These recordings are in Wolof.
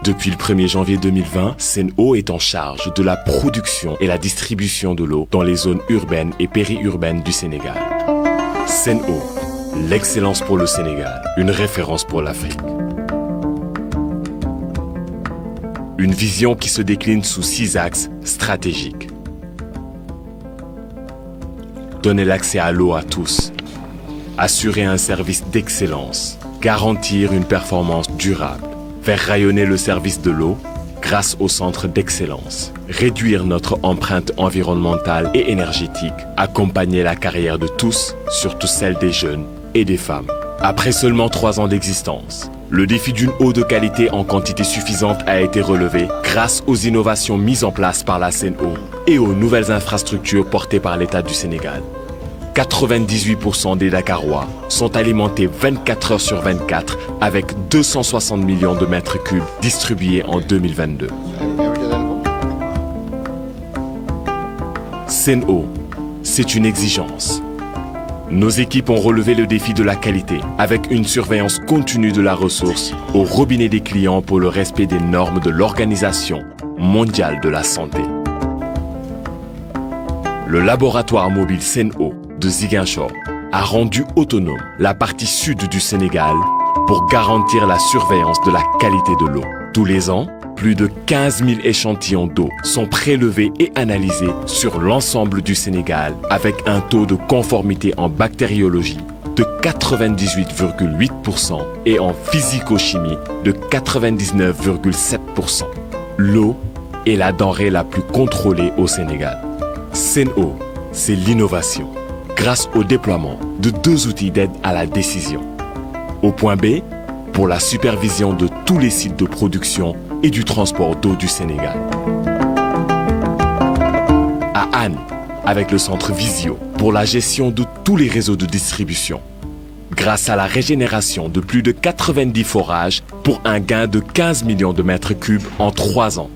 Depuis le 1er janvier 2020, Sen'Eau est en charge de la production et la distribution de l'eau dans les zones urbaines et périurbaines du Sénégal. Sen'Eau, l'excellence pour le Sénégal, une référence pour l'Afrique. Une vision qui se décline sous 6 axes stratégiques. Donner l'accès à l'eau à tous. Assurer un service d'excellence. Garantir une performance durable. Faire rayonner le service de l'eau grâce au centre d'excellence. Réduire notre empreinte environnementale et énergétique. Accompagner la carrière de tous, surtout celle des jeunes et des femmes. Après seulement 3 ans d'existence, le défi d'une eau de qualité en quantité suffisante a été relevé grâce aux innovations mises en place par la Sen'Eau et aux nouvelles infrastructures portées par l'État du Sénégal. 98% des Dakarois sont alimentés 24 heures sur 24 avec 260 millions de mètres cubes distribués en 2022. Sen'Eau, c'est une exigence. Nos équipes ont relevé le défi de la qualité avec une surveillance continue de la ressource au robinet des clients pour le respect des normes de l'Organisation mondiale de la santé. Le laboratoire mobile Sen'Eau de Ziguinchor a rendu autonome la partie sud du Sénégal pour garantir la surveillance de la qualité de l'eau. Tous les ans, plus de 15 000 échantillons d'eau sont prélevés et analysés sur l'ensemble du Sénégal avec un taux de conformité en bactériologie de 98,8% et en physico-chimie de 99,7%. L'eau est la denrée la plus contrôlée au Sénégal. Sen'Eau, c'est l'innovation grâce au déploiement de 2 outils d'aide à la décision. Au point B, pour la supervision de tous les sites de production et du transport d'eau du Sénégal. À Anne, avec le centre Visio, pour la gestion de tous les réseaux de distribution. Grâce à la régénération de plus de 90 forages pour un gain de 15 millions de mètres cubes en 3 ans.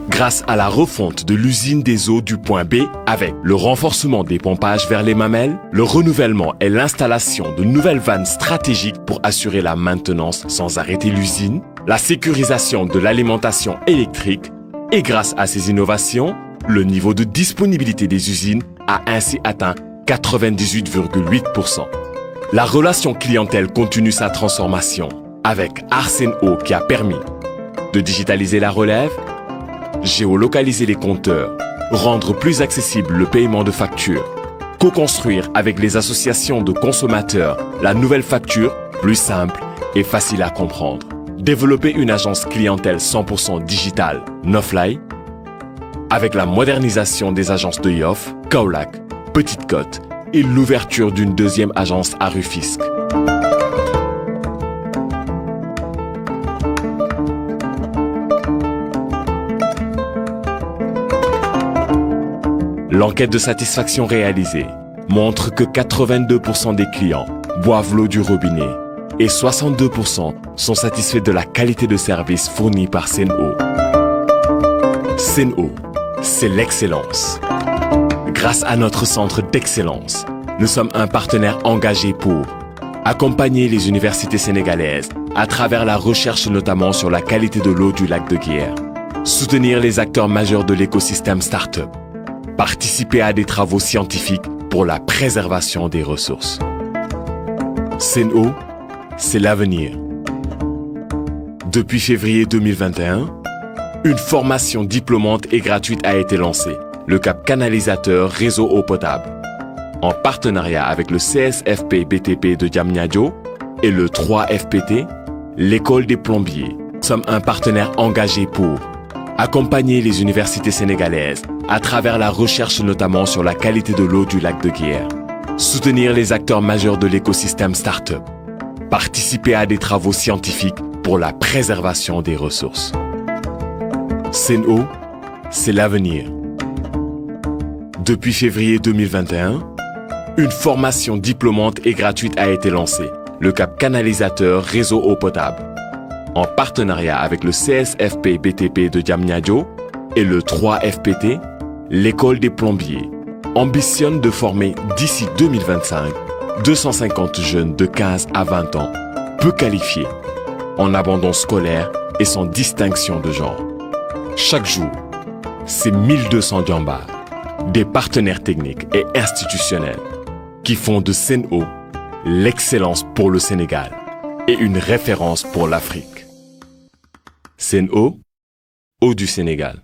Grâce à la refonte de l'usine des eaux du point B avec le renforcement des pompages vers les mamelles, le renouvellement et l'installation de nouvelles vannes stratégiques pour assurer la maintenance sans arrêter l'usine, la sécurisation de l'alimentation électrique et grâce à ces innovations, le niveau de disponibilité des usines a ainsi atteint 98,8%. La relation clientèle continue sa transformation avec Sen'Eau qui a permis de digitaliser la relève, géolocaliser les compteurs, rendre plus accessible le paiement de factures, co-construire avec les associations de consommateurs la nouvelle facture plus simple et facile à comprendre, développer une agence clientèle 100% digitale, Nofly, avec la modernisation des agences de Yoff, Kaolack, Petite Côte et l'ouverture d'une 2e agence à Rufisque. L'enquête de satisfaction réalisée montre que 82% des clients boivent l'eau du robinet et 62% sont satisfaits de la qualité de service fournie par Sen'Eau. Sen'Eau, c'est l'excellence. Grâce à notre centre d'excellence, nous sommes un partenaire engagé pour accompagner les universités sénégalaises à travers la recherche notamment sur la qualité de l'eau du lac de Guiers, soutenir les acteurs majeurs de l'écosystème start-up, participer à des travaux scientifiques pour la préservation des ressources. Sen'Eau, c'est l'avenir. Depuis février 2021, une formation diplômante et gratuite a été lancée, le CAP canalisateur réseau eau potable, en partenariat avec le CSFP BTP de Diamniadio et le 3FPT, l'école des plombiers. Nous sommes un partenaire engagé pour accompagner les universités sénégalaises à travers la recherche notamment sur la qualité de l'eau du lac de Guiers, soutenir les acteurs majeurs de l'écosystème start-up, participer à des travaux scientifiques pour la préservation des ressources. Sen'Eau, c'est l'avenir. Depuis février 2021, une formation diplômante et gratuite a été lancée, le CAP canalisateur réseau eau potable, en partenariat avec le CSFP BTP de Diamniadio et le 3FPT, l'école des plombiers, ambitionne de former d'ici 2025 250 jeunes de 15 à 20 ans, peu qualifiés, en abandon scolaire et sans distinction de genre. Chaque jour, c'est 1200 Diambars, des partenaires techniques et institutionnels qui font de Sen'Eau l'excellence pour le Sénégal et une référence pour l'Afrique. Sen'Eau, eau du Sénégal.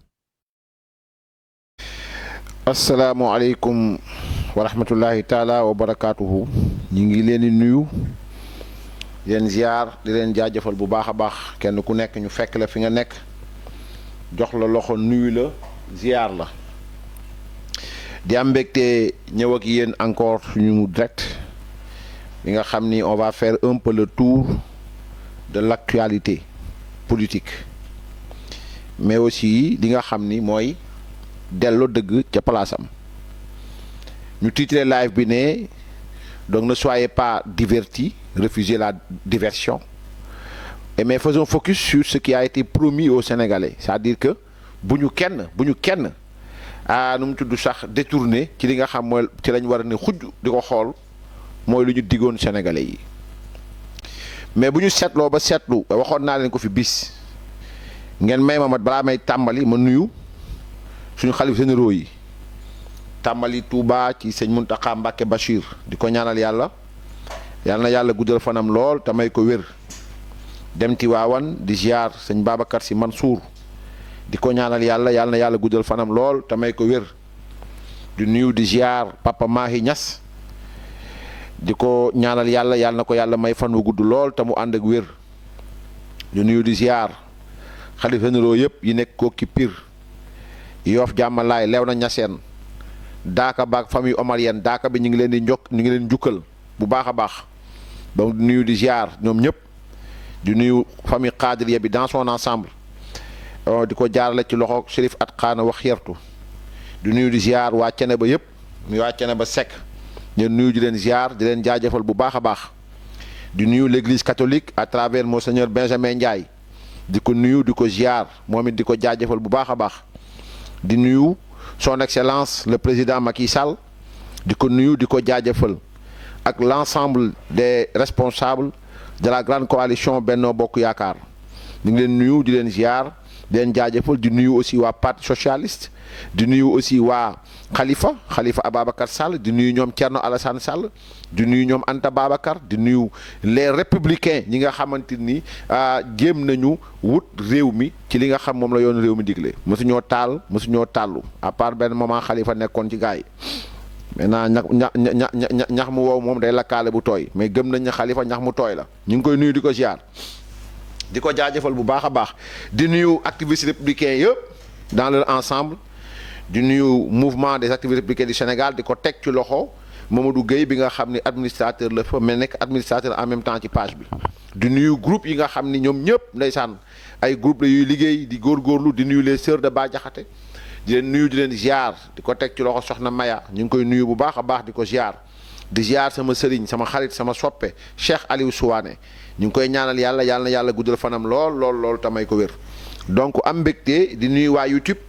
Assalamu alaikum wa rahmatullahi taala wa barakatuhu. ñi ngi leen di nuyu leen ziar di leen jaajëfal bu baax a baax kenn ku nekk ñu fekk la fi nga nekk jox la loxo nuyu la ziar la di am mbégte ñëw ak yéen encore suñu direct bi nga xam ni on va faire un peu le tour de l'actualité politique mais aussi li nga xam ni mooy dello dëgg ca palaasam ñu titré live bi ne donc ne soyez pas divertis, refusez la diversion mais faisons focus sur ce qui a été promis aux Sénégalais, c'est-à-dire que bu ñu kenn nu mu tudd sax détourné ci li nga xam mooy ci lañ war a ne xujj di ko xool mooy lu ñu diggoon Sénégalais yi mais bu ñu seetloo ba seetlu waxoon naa leen ko fi bis ngeen may ma balaa may tàmbali ma nuyu suñu xalif généraux yi tàmbali Touba ci sëñ Mountakha Mbacké Bachir di ko ñaanal yàlla na yàlla guddal fanam lool te may ko wér dem Tiwaawan di ziar sëñ Babacar Sy Mansour di ko ñaanal yàlla na yàlla guddal fanam lool te may ko wér di nuyu di ziar Papa Mahi Niass di ko ñaanal yàlla na ko yàlla may fan wu gudd lool te mu ànd ak wér di nuyu di ziar xalif généraux yëpp yi nekk Koki Pire Yoff Jàmmalaay Léona Niassène daaka baak famille omarienne daaka bi ñu ngi leen di njukkal bu baax a baax donc di nuyu di ziar ñoom ñëpp di nuyu famille Qadiriya bi dans son ensemble di ko jaarale ci loxo Chérif at xaana wax yertu di nuyu di ziar waa Ceneba yëpp muy waa Ceneba Seck ñu nuyu di leen ziar di leen jaajëfal bu baax a baax di nuyu l'église catholique à travers monseigneur Benjamin Ndiaye di ko nuyu di ko ziar moom it di ko jaajëfal bu baax a baax di nuyu son excellence le président Macky Sall di ko nuyu di ko jaajëfal ak l'ensemble des responsables de la grande coalition Benno Bokk Yaakaar ñu ngi leen nuyu di leen ziar di leen jaajëfal di nuyu aussi waa parti socialiste di nuyu aussi waa Khalifa Ababacar Sall di nuyu ñoom Thierno Alassane Sall di nuyu ñoom Anta Babacar di nuyu les républicains ñi nga xamante ni jéem nañu wut réew mi ci li nga xam moom la yoon réew mi digle mosuñoo tàllu à part benn moment Khalifa nekkoon ci gars yi maintenant ñax mu wow moom day lakkaale bu tooy mais gëm nañ ne Khalifa ñax mu tooy la ñu ngi koy nuyu di ko ziar di ko jaajëfal bu baax a baax di nuyu activistes républicains yëpp dans leur ensemble di nuyu mouvement des activistes républicains du Sénégal di ko teg ci loxo Mamadou Gueye bi nga xam ni administrateur la fa mais nekk administrateur en même temps ci page bi di nuyu groupe yi nga xam ni ñoom ñëpp ndeysaan ay groupe la yuy liggéey di góorgóorlu di nuyu les sœurs de Bah Diakhaté di leen nuyu di leen ziar di ko teg ci loxo Soxna Maya ñu ngi koy nuyu bu baax a baax di ko ziar di ziar sama sëriñ sama xarit sama soppe Cheikh Aliou Souane ñu ngi koy ñaanal yàlla na yàlla guddal fanam lool tamay ko wér donc am mbégte di nuyu waa YouTube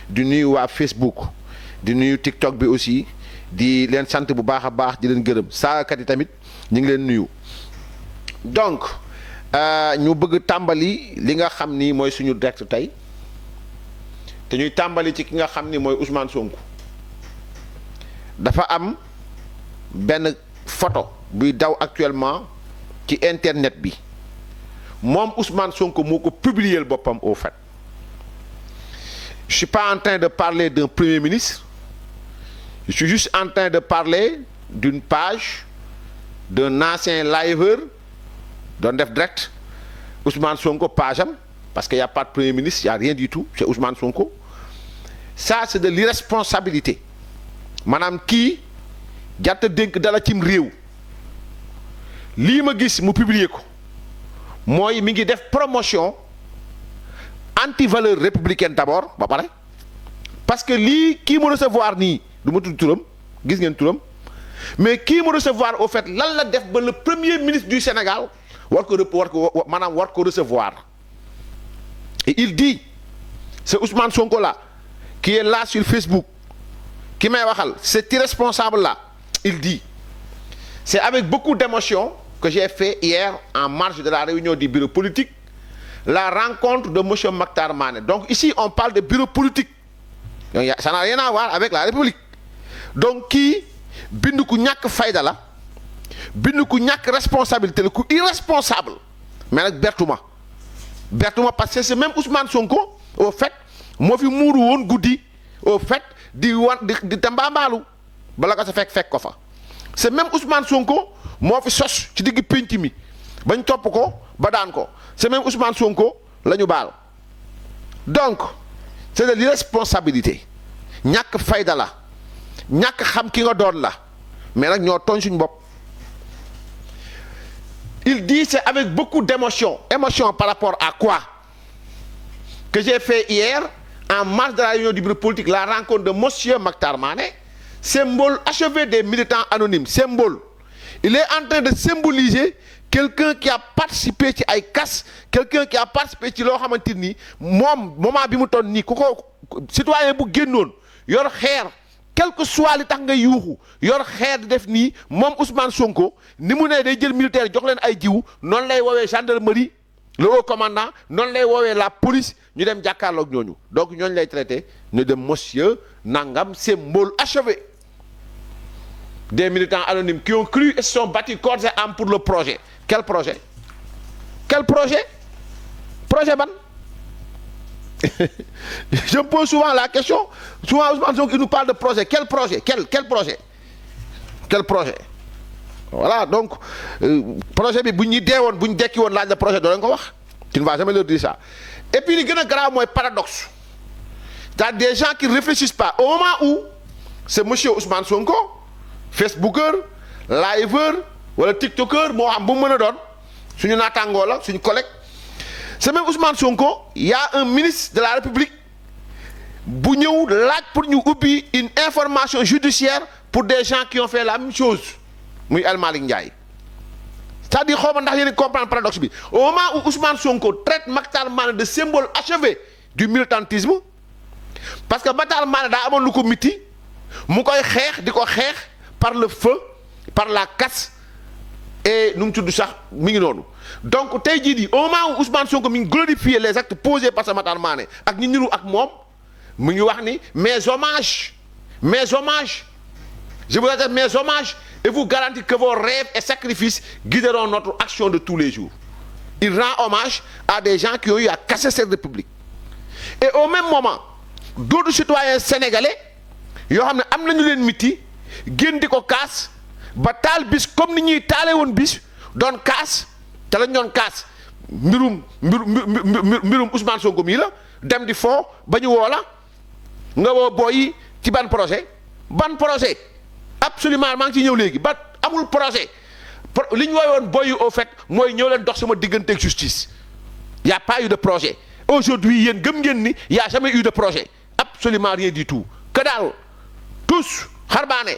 di nuyu waa Facebook di nuyu TikTok bi aussi di leen sant bu baax a baax di leen gërëm saagakat yi tamit ñu ngi leen nuyu donc ñu bëgg tàmbali li nga xam ni mooy suñu direct tey te ñuy tàmbali ci ki nga xam ni mooy Ousmane Sonko dafa am benn photo buy daw actuellement ci internet bi moom Ousmane Sonko moo ko publier boppam au fait je suis pas en train de parler d'un premier ministre je suis juste en train de parler d'une page d'un ancien liveur doon def direct Ousmane Sonko page am parce qu'il y a pas de premier ministre il y a rien du tout c'est Ousmane Sonko ça c'est de l'irresponsabilité maanaam kii jàtta dénk dala cim réew lii ma gis mu publier ko mooy mi ngi def promotion anti valeur républicaine d'abord ba pare parce que lii kii mu recevoir nii du ma tudd turam gis ngeen turam mais kii mu recevoir au fait lan la def ba le premier ministre du Sénégal war ko recevoir et il dit c'est Ousmane Sonko là qui est là sur Facebook ki may waxal cet irresponsable là il dit c'est avec beaucoup d'émotion que j'ai fait hier en marge de la réunion du bureau politique la rencontre de monsieur Mactar Mané. Donc ici on parle de bureau politique. Donc ça n'a rien à voir avec la République. Donc kii bind ku ñàkk fayda la bind ku ñàkk responsabilité la ku irresponsable mais nag bertuma parce que c'est même Ousmane Sonko au fait moo fi muuru woon guddi au fait di tambaambaalu bala ko sa fekk ko fa c'est même Ousmane Sonko moo fi sos ci digg pénc mi bañ topp ko ba daan ko c'est même Ousmane Sonko la ñu baal donc c'est de l'irresponsabilité ñàkk fayda la ñàkk xam ki nga doon la mais nag ñoo tooñ suñu bopp. Il dit c'est avec beaucoup d'émotion par rapport à quoi que j'ai fait hier en marge de la réunion du bureau politique la rencontre de monsieur Mactar Mané, symbole achevé des militants anonymes, symbole. Il est en train de symboliser quelqu'un qui a participé ci ay casse, quelqu'un qui a participé ci loo xamante ni moom moment bi mu toon nii ku ko citoyen bu génnoon yor xeer quel que soit li tax nga yuuxu yor xeer di def nii moom Ousmane Sonko ni mu ne day jël militaire jox leen ay jiwu noonu lay woowee gendarmerie le haut commandant noonu lay woowee la police ñu dem jàkkaarloog ñooñu donc ñooñu lay traité ñu dem monsieur nangam symbole achevé des militants anonymes qui ont cru et se sont battus corps et âme pour le projet. Quel projet? Quel projet? Projet ban? Je me pose souvent la question. Souvent Ousmane Sonko il nous parle de projet. Quel projet? Quel projet? Quel projet? Voilà donc projet bi bu ñu dee woon bu ñu dekki woon laaj la projet doo leen ko wax. Tu ne vas jamais leur dire ça. Et puis li gën a grave mooy paradoxe. T'as des gens qui ne réfléchissent pas au moment où c'est monsieur Ousmane Sonko, Facebooker, liveur wala TikToker moo xam bu mu mën a doon suñu naataangoo la suñu collègue. C'est même Ousmane Sonko, il y a un ministre de la République bu ñëw laaj pour ñu ubbi une information judiciaire pour des gens qui ont fait la même chose muy El Malick Ndiaye. C'est-à-dire xaw ma ndax yéen a comprendre paradoxe bi au moment où Ousmane Sonko traite Mactar Mané de symbole achevé du militantisme parce que Mactar Mané daa amoon lu ko miti mu koy xeex di ko xeex par le feu par la casse et nu mu tudd sax mi ngi noonu donc tey jii di au moment où Ousmane Sonko mi ngi glorifier les actes posés par Mactar Mané ak ñi niru ak moom mu ngi wax ni mes hommages je vous adresse mes hommages et vous garantis que vos rêves et sacrifices guideront notre action de tous les jours. Il rend hommage à des gens qui ont eu à casser cette république. Et au même moment d'autres citoyens sénégalais yoo xam ne am nañu leen miti génn di ko kaas ba taal bis comme ni ñuy taale woon bis doon kaas te lañ doon kaas mbirum Ousmane Sonko mii la dem di foo ba ñu woo la nga woo booyi ci ban projet absolument maa ngi ciy ñëw léegi ba amul projet li ñu woowoon booyi au fait mooy ñëw leen dox sama diggante ak justice y a pas eu de projet aujourd'hui yéen gëm ngeen ni y a jamais eu de projet absolument rien du tout que daal tous xarbaane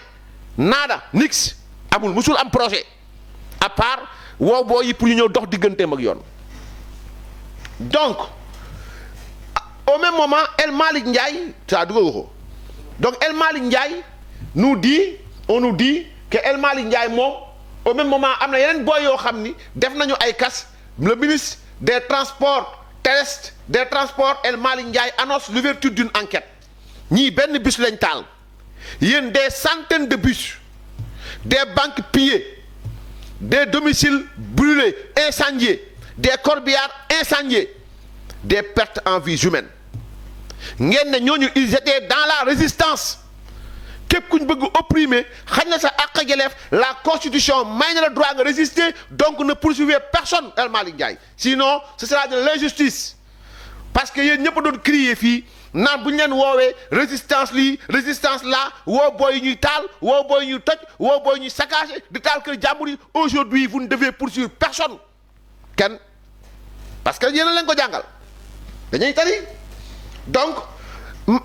naada nix amul musul am projet à part woo booyi pour ñu ñëw dox digganteem ak yoon donc au même moment El Malick Ndiaye saa dugg ko donc El Malick Ndiaye on nous dit que El Malick Ndiaye moom au même moment am na yeneen booy yoo xam ni def nañu ay cas le ministre des transports terrestres des transports El Malick Ndiaye annonce l'ouverture d'une enquête ñii benn bus lañ taal yéen des centaines de bus des banques pillées des domiciles brûlés incendiés des corbillards incendiés des pertes en vies humaines ngeen ne ñooñu ils étaient dans la résistance képp ku ñu bëgg opprimer xañ na sa àq ak yelleef la constitution may na la droit nga résister donc ne poursuivez personne El Malick Ndiaye sinon ce sera de l'injustice parce que yéen ñëpp a doon crier fii naan bu ñu leen woowee résistance lii résistance là woo booy ñuy taal woo booy ñuy toj woo booy ñuy saccager di taal kër jàmbur yi aujourd'hui vous ne devez poursuivre personne kenn parce que yéen a leen ko jàngal dañuy tari donc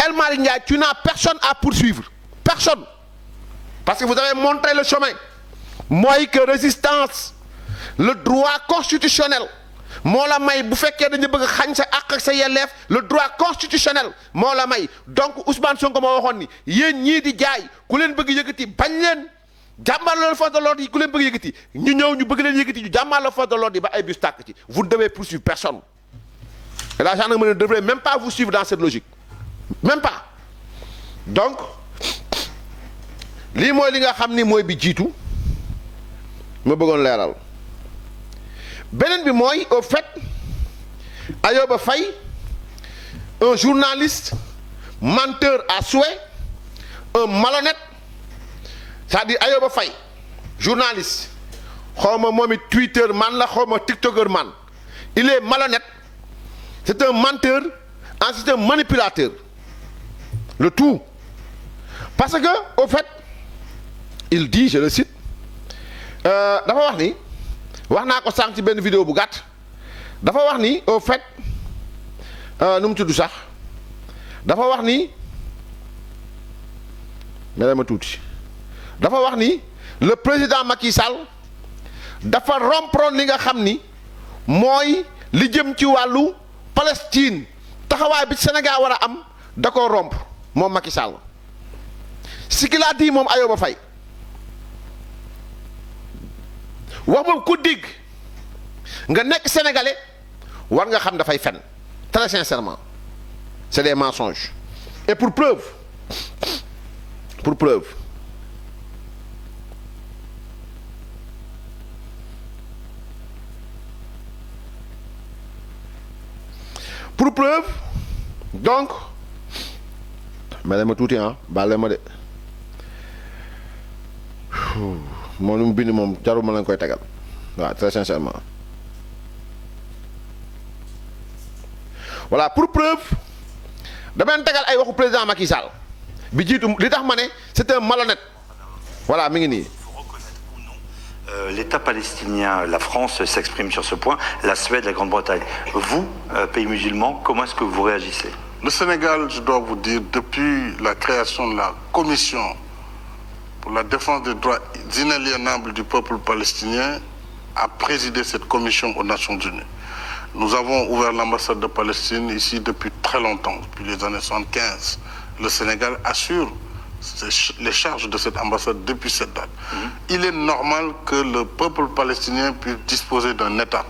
El Malick Ndiaye tu n'as personne à poursuivre personne parce que vous avez montré le chemin mooy que résistance le droit constitutionnel moo la may bu fekkee dañu bëgg xañ sa àq ak sa yelleef le droit constitutionnel moo la may donc Ousmane Sonko moo waxoon ni yéen ñii di jaay ku leen bëgg yëkkati bañ leen jàmbaarloo force de l'ordre yi ku leen bëgg yëkkati ñu ñëw ñu bëgg leen yëkkati ñu jàmbaarloo force de l'ordre yi ba ay bus tàkk ci vous ne devez poursuivre personne Et la gendarmerie ne devrait même pas vous suivre dans cette logique. Même pas. Donc, lii mooy li nga xam ni mooy bi jiitu ma bëggoon leeral beneen bi mooy au fait Ayoba Faye un journaliste menteur à souhait un malhonnête c'est-à-dire Ayoba Faye journaliste xaw ma moom it Twitter man la xaw ma TikToker man il est malhonnête c'est un menteur c'est un manipulateur le tout parce que au fait il dit je le cite dafa wax ni wax naa ko sànq ci benn vidéo bu gàtt dafa wax ni au fait nu mu tudd sax dafa wax ni mais ma tuuti dafa wax ni le président Macky Sall dafa rompre li nga xam ni mooy li jëm ci wàllu Palestine taxawaay bi Sénégal war a am da ko rompre moom Macky Sall ce qu'il a dit moom Ayoba Faye wax boobu ku dégg nga nekk sénégalais war nga xam dafay fen très sincèrement c'est des mensonges et pour preuve donc ma ma tuuti baale ma de moom lu mu bind moom jarul ma leen koy tegal waaw très sincèrement voilà pour preuve damay tegal ay waxu président Macky Sall bi jiitu li tax ma ne c'est un malhonnête voilà mi ngi nii. L'État palestinien, la France s'exprime sur ce point, la Suède, la Grande-Bretagne. Vous, pays musulman, comment est-ce que vous réagissez? Le Sénégal, je dois vous dire, depuis la création de la commission pour la défense des droits inaliénables du peuple palestinien, a présidé cette commission aux Nations Unies. Nous avons ouvert l'ambassade de Palestine ici depuis très longtemps, depuis les années 75. Le Sénégal assure les charges de cette ambassade depuis cette date. Il est normal que le peuple palestinien puisse disposer d'un État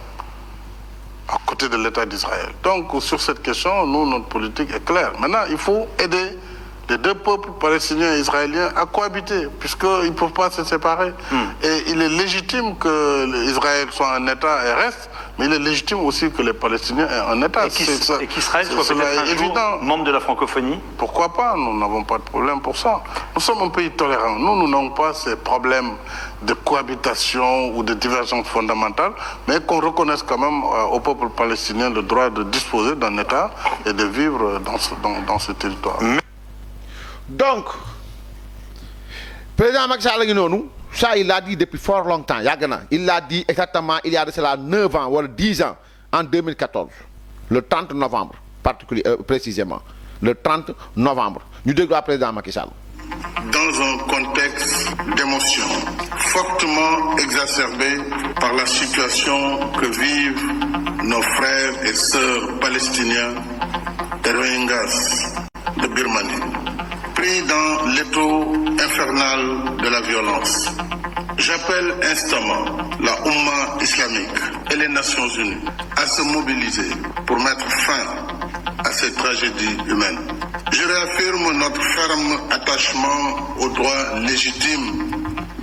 à côté de l'État d'Israël. Donc, sur cette question, nous, notre politique est claire. Maintenant, il faut aider les deux peuples palestiniens et israéliens à cohabiter, puisqu'ils ne peuvent pas se séparer. Et il est légitime que Israël soit un État et reste, mais il est légitime aussi que les Palestiniens aient un État. Et qu'Israël soit peut-être un jour membre de la francophonie? Pourquoi pas? Nous n'avons pas de problème pour ça. Nous sommes un pays tolérant. Nous n'avons pas ces problèmes de cohabitation ou de divergence fondamentale, mais qu'on reconnaisse quand même au peuple palestinien le droit de disposer d'un État et de vivre dans ce territoire. Donc, président Macky Sall ngi noonu ça il l'a dit depuis fort longtemps yàgg na il l'a dit exactement il y a de cela 9 ans wala 10 ans en 2014 le 30 novembre précisément le 30 novembre ñu déglu waa président Macky Sall. Dans un contexte d'émotion fortement exacerbé par la situation que vivent nos frères et sœurs palestiniens et Rohingyas de Birmanie, pris dans l'étau infernal de la violence. J'appelle instamment la Oumma islamique et les Nations Unies à se mobiliser pour mettre fin à ces tragédies humaines. Je réaffirme notre ferme attachement aux droits légitimes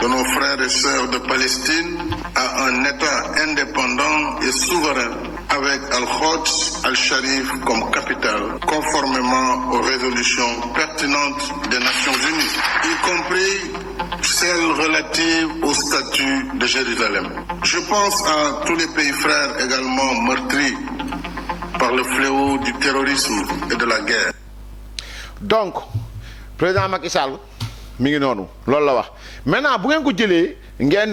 de nos frères et sœurs de Palestine à un État indépendant et souverain avec Al-Quds Al-Sharif comme capitale, conformément aux résolutions pertinentes des Nations Unies, y compris celles relatives au statut de Jérusalem. Je pense à tous les pays frères également meurtris par le fléau du terrorisme et de la guerre. Donc, président Macky Sall mi ngi noonu loolu la wax maintenant bu ngeen ko jëlee ngeen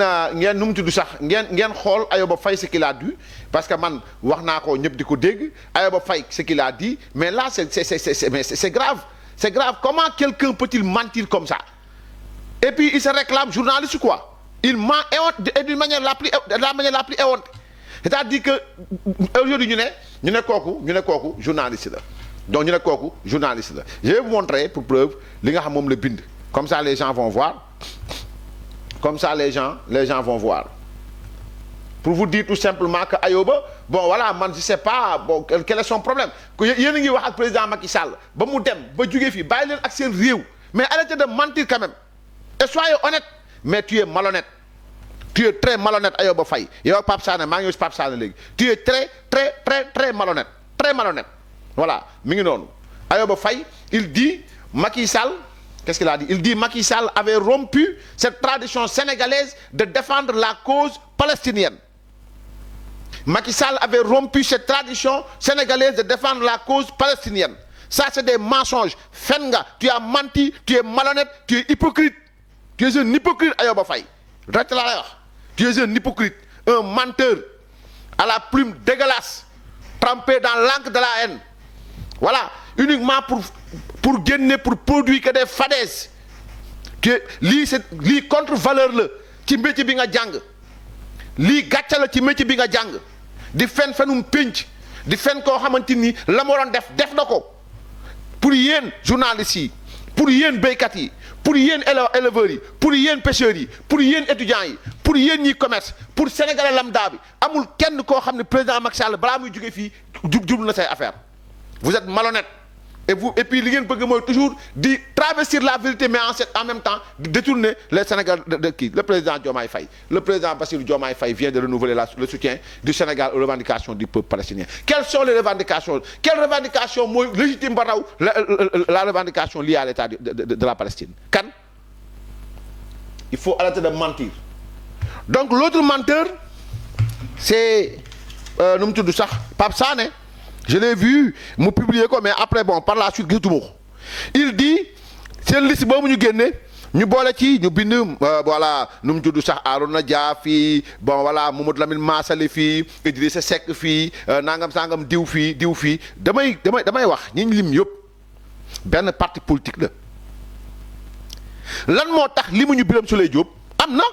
nu mu tudd sax ngeen xool Ayoba Faye ce qu'il a dit parce que man wax naa ko ñëpp di ko dégg Ayoba Faye ce qu'il a dit mais là c'est grave comment quelqu'un peut-il mentir comme ça et puis il se réclame journaliste quoi il ment et d'une manière la plus éhonte c'est-à-dire que aujourd'hui ñu ne kooku journaliste la donc ñu ne kooku journaliste la je vais vous montrer pour preuve li nga xam moom la bind comme ça les gens vont voir pour vous dire tout simplement que Ayoba bon voilà man je sais pas bon quel est son problème que yéen a ngi wax ak président Macky Sall ba mu dem ba jógee fii bàyyi leen ak seen réew mais arrêtez de mentir quand même et soyez honnête mais tu es malhonnête tu es très malhonnête Ayoba Faye yow ak Pape Sané maa ngi ñëw si Pape Sané léegi tu es très malhonnête voilà mi ngi noonu Ayoba Faye il dit Macky Sall qu'est-ce qu'il a dit il dit Macky Sall avait rompu cette tradition sénégalaise de défendre la cause palestinienne. Macky Sall avait rompu cette tradition sénégalaise de défendre la cause palestinienne. Ça, c'est des mensonges. Fenga, tu as menti, tu es malhonnête, tu es hypocrite. Tu es un hypocrite, Ayoba Faye. Reste là. Tu es un hypocrite, un menteur, à la plume dégueulasse, trempé dans l'encre de la haine. Voilà, uniquement pour gagner, pour produire que des fadaises. Lii contre-valeur la ci métier bi nga jàng. Lii gàcce la ci métier bi nga jàng. Di fenum pénc di fen koo xamante ni la mu waroon def na ko pour yéen journalistes yi pour yéen béykat yi pour yéen éleveurs yi pour yéen pêcheurs yi pour yéen étudiants yi pour yéen ñi commerce pour sénégalais lambda bi amul kenn koo xam ne président Macky Sall balaa muy jóge fii jublu na say affaire vous êtes malhonnête et puis li ngeen bëgg mooy toujours di travestir la vérité mais en même temps di détourner les Sénégal de kii le président Diomaye Faye le président Bassirou Diomaye Faye vient de renouveler le soutien du Sénégal aux revendications du peuple palestinien. Quelles sont les revendications? Quelle revendication mooy légitime ba raw la revendication liée à l'état de la Palestine? Kan? Il faut arrêter de mentir. Donc l'autre menteur c'est nu mu tudd sax Pape Sané. Je l'ai vu mu publier ko mais après bon par la suite gisatuma ko il dit seen liste boobu ñu génne ñu boole ci ñu bind voilà nu mu tudd sax Arona Dia fii bon voilà Mamadou Lamine Massaly fii Idrissa Seck fii nangam sangam diw fii damay wax ñi ñu lim yëpp benn parti politique la lan moo tax limuñu Birame Souleye Diop am na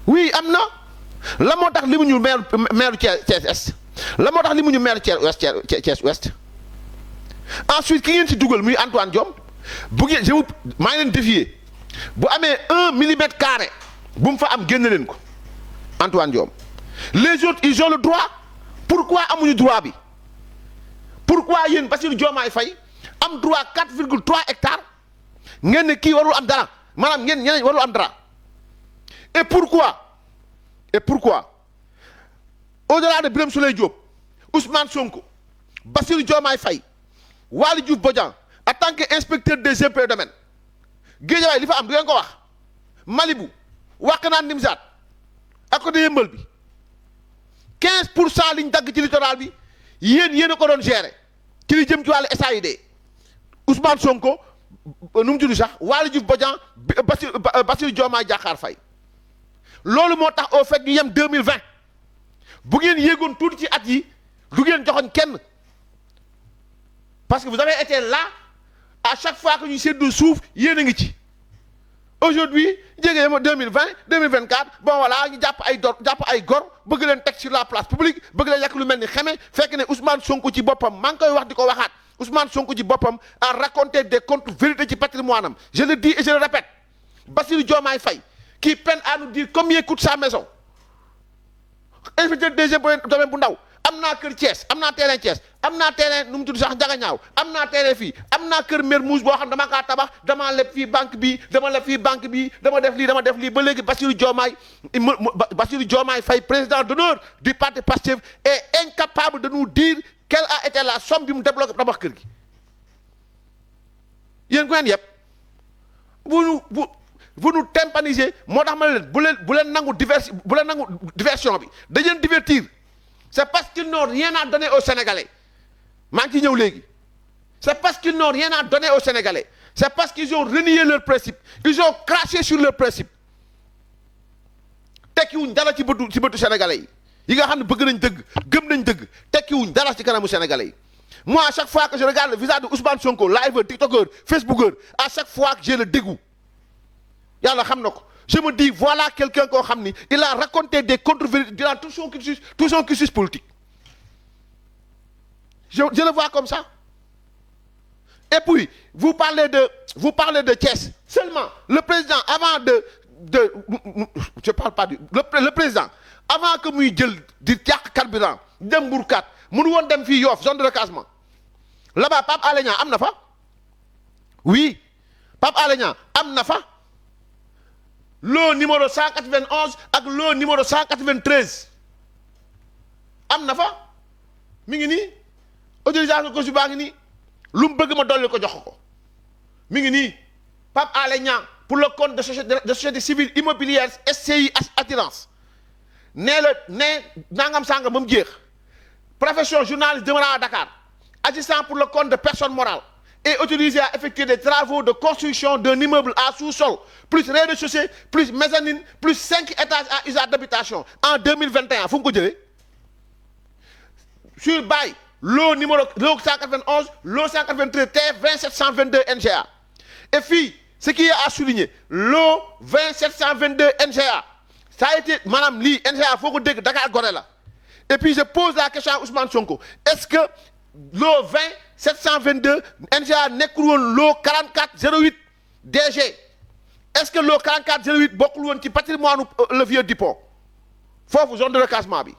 oui am na lan moo tax limuñu maire Thiès Est la moo tax li mu ñu maire Thiès Ouest ensuite ki ngeen ci dugal muy Antoine Diome bu ngeen maa ngi leen défier bu amee 1 millimètre carré bu mu fa am génn leen ko Antoine Diome les autres ils ont le droit pourquoi amuñu droit bi pourquoi yéen Bassirou Diomaye Faye am droit 4,3 hectares ngeen ne kii warul am dara maanaam ngeen ñeneen warul am dara et pourquoi au-delà de Birame Souleye Diop Ousmane Sonko Bassirou Diomaye Faye Waly Diouf Bodian en tant que inspecteur des impôts et domaines Guédiawaye li fa am du ngeen ko wax Malibu Wakhinane Nimzatt ak côté Yeumbeul bi 15% liñ dagg ci littoral bi yéen a ko doon gérer ci li jëm ci wàllu SAID Ousmane Sonko nu mu tudd sax Waly Diouf Bodian Bassirou Diomaye Diakhar Faye loolu moo tax au fait ñu yem 2020 bu ngeen yéegoon tuuti ci at yi du ngeen joxoon kenn parce que vous avez été là à chaque fois que ñu séddu suuf yéen a ngi ci aujourd'hui jege ma 2020 2024 bon voilà ñu jàpp ay gor bëgg leen teg sur la place publique bëgg leen yàq lu mel ni xeme fekk ne Ousmane Sonko ci boppam maa ngi koy wax di ko waxaat Ousmane Sonko ci boppam a raconté des contes vérités ci patrimoine am je le dis et je le répète Bassirou Diomaye Faye qui peine à nous dire combien coûte sa maison. Inspecteur des impôts et domaines bu ndaw am naa kër Thiès am naa terrain Thiès am naa terrain nu mu tudd sax Ndiaganiao am naa terrain fii am naa kër Mermoz boo xam dama kaa tabax dama leb fii banque bi dama leb fii banque bi dama def lii ba léegi Bassirou Diomaye Faye président d'honneur du parti Pastef est incapable de nous dire quelle a été la somme bi mu débloqué tabax kër gi yéen ku ngeen yëpp vous nous tympanisez moo tax ma ne leen bu leen nangu diversion bi dañ leen divertir c'est parce qu'ils n'ont rien à donner aux Sénégalais maa ngi ci ñëw léegi c'est parce qu'ils n'ont rien à donner aux Sénégalais c'est parce qu'ils ont renié leurs principes ils ont craché sur leurs principes tekkiwuñ dara ci bëtu Sénégalais yi nga xam ne bëgg nañ dëgg gëm nañ dëgg tekkiwuñ dara ci kanamu Sénégalais yi moi à chaque fois que je regarde le visage de Ousmane Sonko liveur tiktoker facebooker à chaque fois que j'ai le dégoût yàlla xam na ko je me dis voilà quelqu'un koo xam ni il a raconté des contre-vérités durant tout son cursus politique je le vois comme ça et puis vous parlez de Thiès seulement le président avant je parle pas du le président avant que muy jël di yàq carburant dem Mbourkat mënu woon dem fii Yoff zone de recasement là-bas Pape Alé Niang am na fa oui Pape Alé Niang am na fa lot numéro 191 ak lot numéro 193 am na fa mi ngi nii autorisation ko si baa ngi nii lu mu bëgg ma dolli ko jox ko mi ngi nii Pape Alé Niang pour le compte de société civile immobilière SCI Assurance nee la nee nangam sàngam ba mu jeex profession journaliste demeurant à Dakar agissant pour le compte de personne morale est autorisé à effectuer des travaux de construction d'un immeuble à sous-sol plus rez-de-chaussée plus mezzanine plus 5 étages à usage d'habitation en 2021 fu mu ko jëlee sur bail lot numéro lot 191 lot 193 TF 20722 NGA et fii ce qui est à souligner lot 20722 NGA ça a été maanaam lii NGA foo ko dégg Dakar Gorée la et puis je pose la question à Ousmane Sonko est-ce que lot 20722 NGA nekkul woon lot 4408 DG est-ce que lot 4408 bokkul woon ci patrimoine le vieux Dupont foofu zone de recasement bi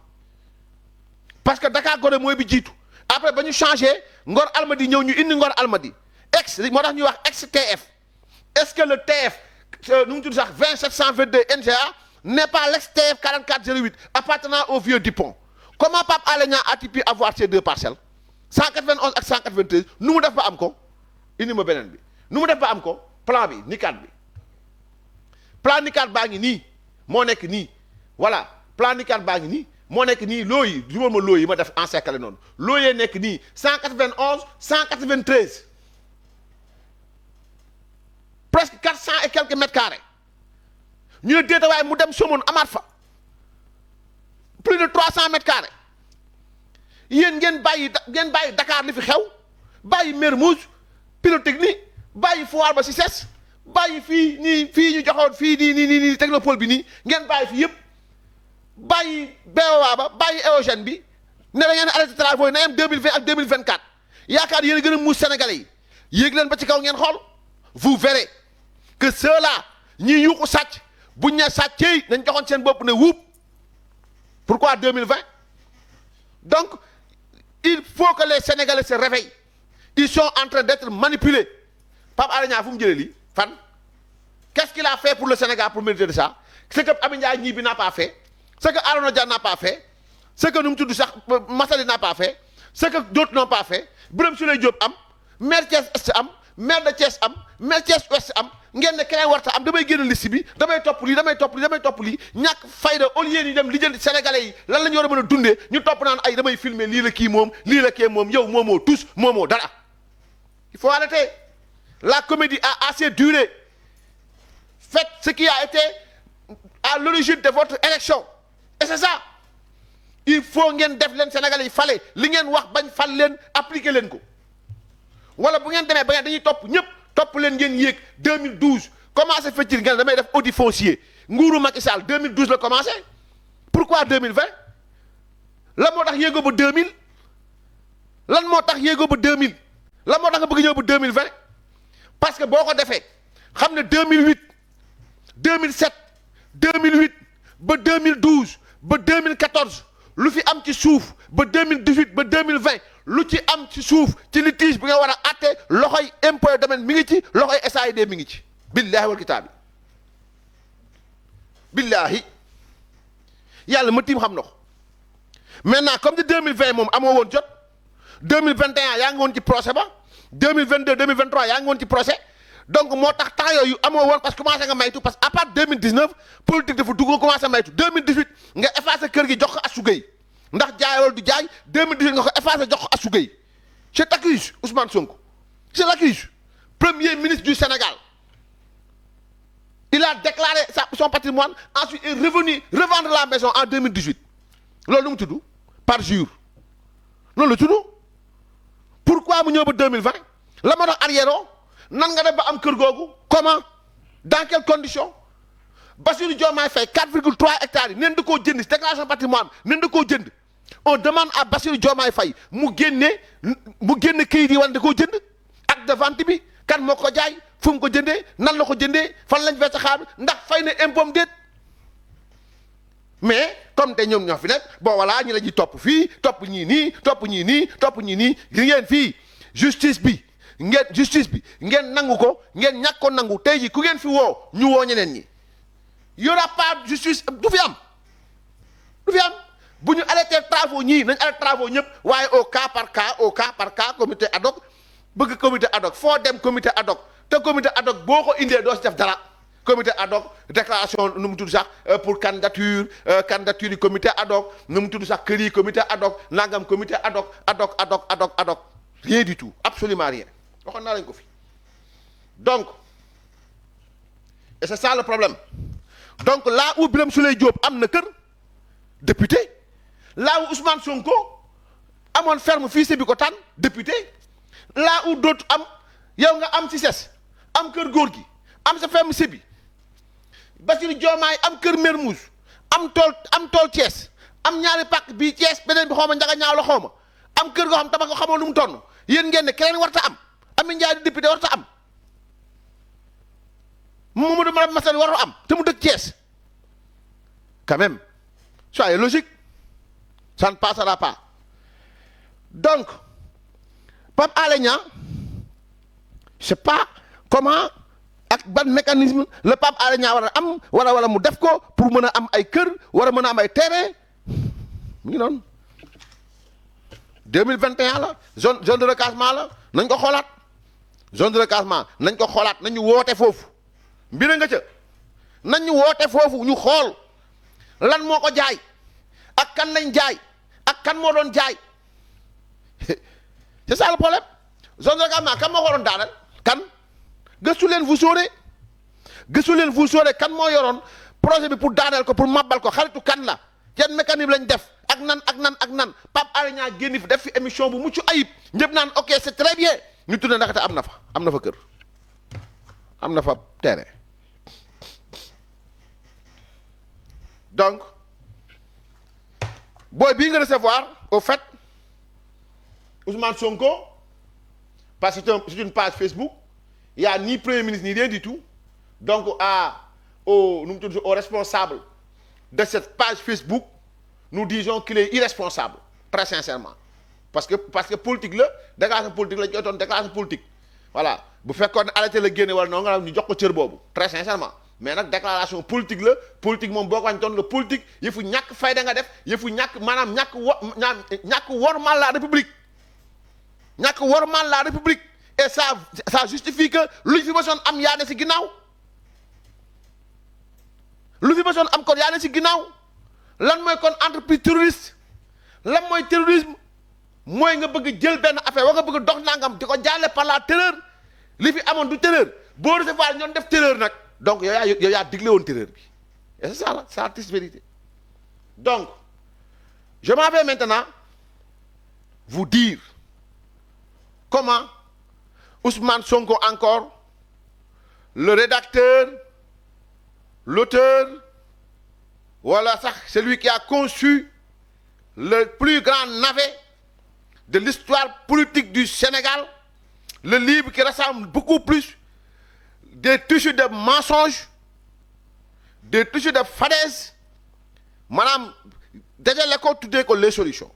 parce que Dakar Gorée mooy bi jiitu après ba ñu changé Ngor Almadi ñëw ñu indi Ngor Almadi ex moo tax ñuy wax ex TF est-ce que le TF nu mu tudd sax 20722 NGA n'est pas l'ex TF 4408 appartenant au vieux Dupont comment Pape Alé Niang a-t-il pu avoir ces deux parcelles 191 ak 193 nu mu def ba am ko indi ma beneen bi nu mu def ba am ko plan bi NICAD bi plan NICAD baa ngi nii moo nekk nii voilà plan NICAD baa ngi nii moo nekk nii loo yi jubal ma loo yi ma def encercler noonu loo yee nekk nii 191 193 presque 400 et quelques mètres carrés ñu ne déeta waaye mu dem Somone amaat fa plus de 300 mètres carrés yéen ngeen bàyyi Dakar li fi xew bàyyi Mermoz Pyrotechnie bàyyi foire ba si ses bàyyi fii nii fii ñu joxoon fii nii technopole bi nii ngeen bàyyi fi yëpp bàyyi BOA ba bàyyi éogène bi ne da ngeen arrêté travaux yi na yem 2020 ak 2024 yaakaar yéen a gën a muus Sénégalais yi yéeg leen ba ci kaw ngeen xool vous verrez que ceux-là ñi yuuxu sàcc buñ ne sàccee nañ joxoon seen bopp ne wuub pourquoi 2020 donc il faut que les Sénégalais se réveillent ils sont en train d'être manipulés Pape Alé Niang fu mu jëlee lii fan qu'est-ce qu'il a fait pour le Sénégal pour mériter de ça ce que Amy Ndiaye Gniby n'a pas fait ce que Arona Dia n'a pas fait ce que nu mu tudd sax Massaly n'a pas fait ce que d'autres n'ont pas fait Birame Souleye Diop am maire Thiès Est am maire de Thiès am maire Thiès Ouest am ngeen ne keneen warta am damay génn liste bi damay topp lii ñàkk fayda au lieu ñu dem li jël Sénégalais yi lan la ñu war a mën a dundee ñu topp naan ay damay filmer lii la kii moom lii la kii moom yow moomoo tous moomoo dara il faut arrêter la comédie a assez duré faites ce qui a été à l'origine de votre élection et c'est ça il faut ngeen def leen Sénégalais yi fale li ngeen wax bañ fal leen appliquer leen ko wala bu ngeen demee ba ngeen dañuy topp ñëpp topp leen ngeen yéeg 2012 commencé feccil ngeen damay def audit foncier nguuru Macky Sall 2012 la commencé pourquoi 2020 lan moo tax yéegoo ba 2000 lan moo tax yéegoo ba 2000 lan moo tax nga bëgg ñëw ba 2020 parce que boo ko defee xam ne 2008 2007 2008 ba 2012 ba 2014 lu fi am ci suuf ba 2018 ba 2020 lu ci am ci suuf ci litige bi nga war a àtte loxoy impôt domaine mi ngi ci loxoy SAID mi ngi ci billahi wal kitaabi billahi yàlla ma tiim xam na ko maintenant comme de 2020 moom amoo woon jot 2021 yaa ngi woon ci procès ba 2022 2023 yaa ngi woon ci procès donc moo tax temps yooyu amoo woon parce que commencé nga maytu parce que à part 2019 politique dafa dugg nga commencé maytu 2018 nga effacé kër gi jox ko Assou Gueye ndax jaay wala du jaay 2018 nga ko effacé jox ko Assou Gueye je t'accuse Ousmane Sonko je l'accuse premier ministre du Sénégal il a déclaré son patrimoine ensuite est revenu revendre la maison en 2018 loolu lu mu tudd parjure loolu la tudd pourquoi mu ñëw ba 2020 la ma doon arrière nan nga def ba am kër googu comment dans quelles conditions Bassirou Diomaye Faye 4,3 hectares yi neen da koo jënd déclaration patrimoine neen da koo jënd on demande à Bassirou Diomaye Faye mu génne kayit yi wala da koo jënd acte de vente bi kan moo ko jaay fu mu ko jëndee nan la ko jëndee fan lañ fee sa xaar ndax fay na impôt déet mais comme te ñoom ñoo fi nekk bon voilà ñu la ji topp fii topp ñii nii topp ñii nii topp ñii nii gis ngeen fii justice bi ngeen nangu ko ngeen ñàkk ko nangu tey ji ku ngeen fi woo ñu woo ñeneen ñi y aura pas justice du fi am bu ñu arrêté travaux ñii nañ arrêté travaux ñëpp waaye au cas par cas comité ad hoc bëgg comité ad hoc foo dem comité ad hoc te comité ad hoc boo ko indee doo si def dara comité ad hoc déclaration nu mu tudd sax pour candidature yi comité ad hoc nu mu tudd sax kër yi comité ad hoc nangam comité ad hoc rien du tout absolument rien waxoon naa lañ ko fi donc et c'est ça le problème donc là où Birame Souleye Diop am na kër député là où Ousmane Sonko amoon ferme fii Sébikotane député là où d'autres am yow nga am Cissesse am kër góor gi am sa ferme Sébi Bassirou Diomaye am kër Mermoz am tool Thiès am ñaari pàkk bii Thiès beneen bi xaw ma njaga ñaaw la xaw ma am kër goo xam tabax ko xamoo lu mu tonn yéen ngeen ne keneen warta am Amy Ndiaye di député warta am Mamadou Massaly warta am te mu dëkk Thiès quand même soyez logique ça ne passera pas donc Pape Alé Niang je sais pas comment ak ban mécanisme le Pape Alé Niang war a am wala mu def ko pour mën a am ay kër war a mën a am ay terrain mu ngi noonu 2021 la zone de recasement la nañ ko xoolaat zone de recasement nañ ko xoolaat nañu woote foofu mbir nga ca nañu woote foofu ñu xool lan moo ko jaay ak kan lañ jaay ak kan moo doon jaay c'est ça le problème zone de recasement kan moo ko doon daaneel kan gëstu leen vous saurez kan moo yoroon projet bi pour daaneel ko pour mabbal ko xaritu kan la yan mécanisme lañ def ak nan Pape Alé Niang génn fi def fi émission bu mucc ayib ñëpp naan ok c'est très bien ñu tuddee ndaxte am na fa kër am na fa terrain donc booy bii nga recevoir au fait Ousmane Sonko parce que c'est une page Facebook il y a ni premier ministre ni rien du tout donc au responsable de cette page Facebook nous disons qu'il est irresponsable très sincèrement parce que politique la déclaration politique la ñu doon déclaration politique voilà bu fekkoon ne arrêté la génne wala noonu nga ñu jox ko cër boobu très sincèrement mais nag déclaration politique la politique moom boo ko wañ toon la politique yëfu ñàkk fayda nga def yëfu ñàkk maanaam ñàkk wormal la république et ça justifie que lu fi mësoon am yaa ne si ginnaaw lan mooy kon entreprise terroriste lan mooy terrorisme mooy nga bëgg jël benn affaire wa nga bëgg dox nangam di ko jaale par la terreur li fi amoon du terreur boo recevoir ñoon def terreur nag donc yow yaa digle woon terreur bi et c'est ça là c'est la triste vérité donc je m'en vais maintenant vous dire comment Ousmane Sonko encore le rédacteur l'auteur voilà sax celui qui a conçu le plus grand navet de l'histoire politique du Sénégal le livre qui ressemble beaucoup plus des tissus de mensonges des tissus de fadaises maanaam dajale ko tuddee ko les solutions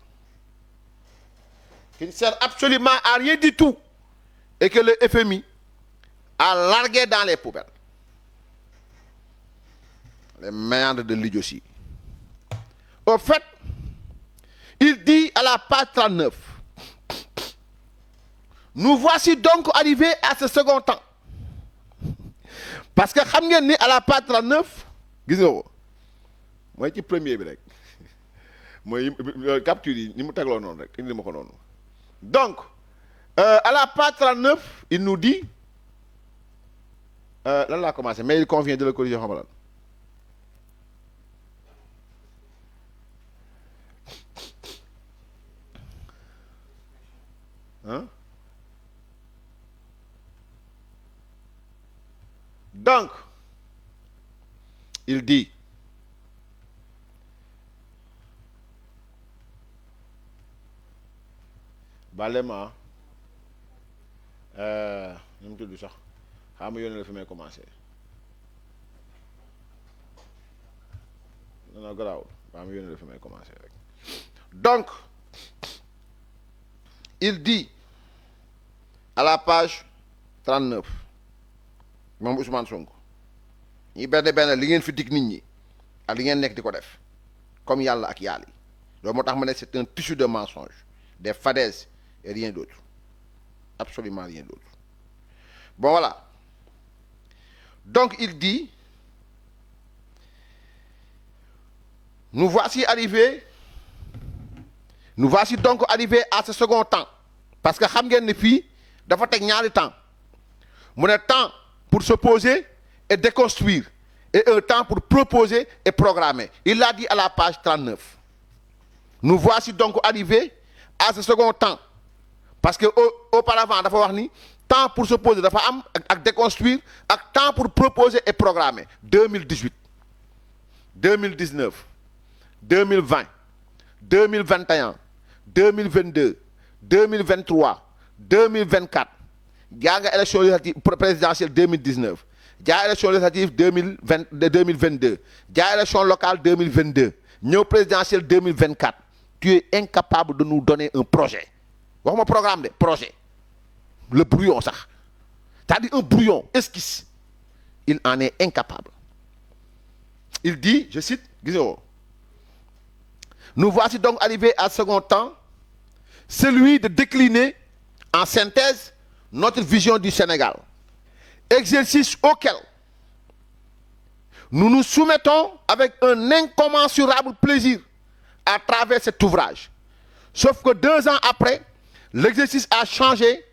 qui ne sert absolument à rien du tout et que le FMI a largué dans les poubelles les méandres de l'idiotie. Au fait, il dit à la page 39, nous voici donc arrivés à ce second temps. Parce que xam ngeen ni à la page 39 gis nga ko mooy ci premier bi rek mooy capture yi ni mu tegloo noonu rek indi ma ko noonu donc à la page 39 il nous dit lan laa commencé mais il convient de le corriger xam nga lan donc il dit balema nu mu tudd sax xam nga yónnee la fi may commencé non non garaawul ba am yónnee dafa may commencer rek. Donc il dit à la page 39 moom Ousmane Sonko ñi benn li ngeen fi dig nit ñi ak li ngeen nekk di ko def comme yàlla ak yàlla yi loolu moo tax ma ne c'est un tissu de mensonges, des fadaises et rien d'autre, absolument rien d'autre. Bon voilà, donc il dit nous voici donc arrivés à ce second temps, parce que xam ngeen ne fii dafa teg ñaari temps mu ne temps pour se poser et déconstruire et un temps pour proposer et programmer. Il l'a dit à la page 39. Nous voici donc arrivés à ce second temps, parce que auparavant dafa wax ni temps pour se poser dafa am ak déconstruire ak temps pour proposer et programmer. 2018 2019 2020 2021 2022 2023 2024 jaa nga élection législative présidentielle 2019 jaa élection législative 2022 jaa élection locale 2022 ñëw présidentielle 2024. Tu es incapable de nous donner un projet. Waxuma programme de projet. Le brouillon sax. C'est-à-dire un brouillon, esquisse. Il en est incapable. Il dit, je cite, nous voici donc arrivés à second temps, celui de décliner en synthèse notre vision du Sénégal. Exercice auquel nous nous soumettons avec un incommensurable plaisir à travers cet ouvrage. Sauf que 2 ans après, l'exercice a changé.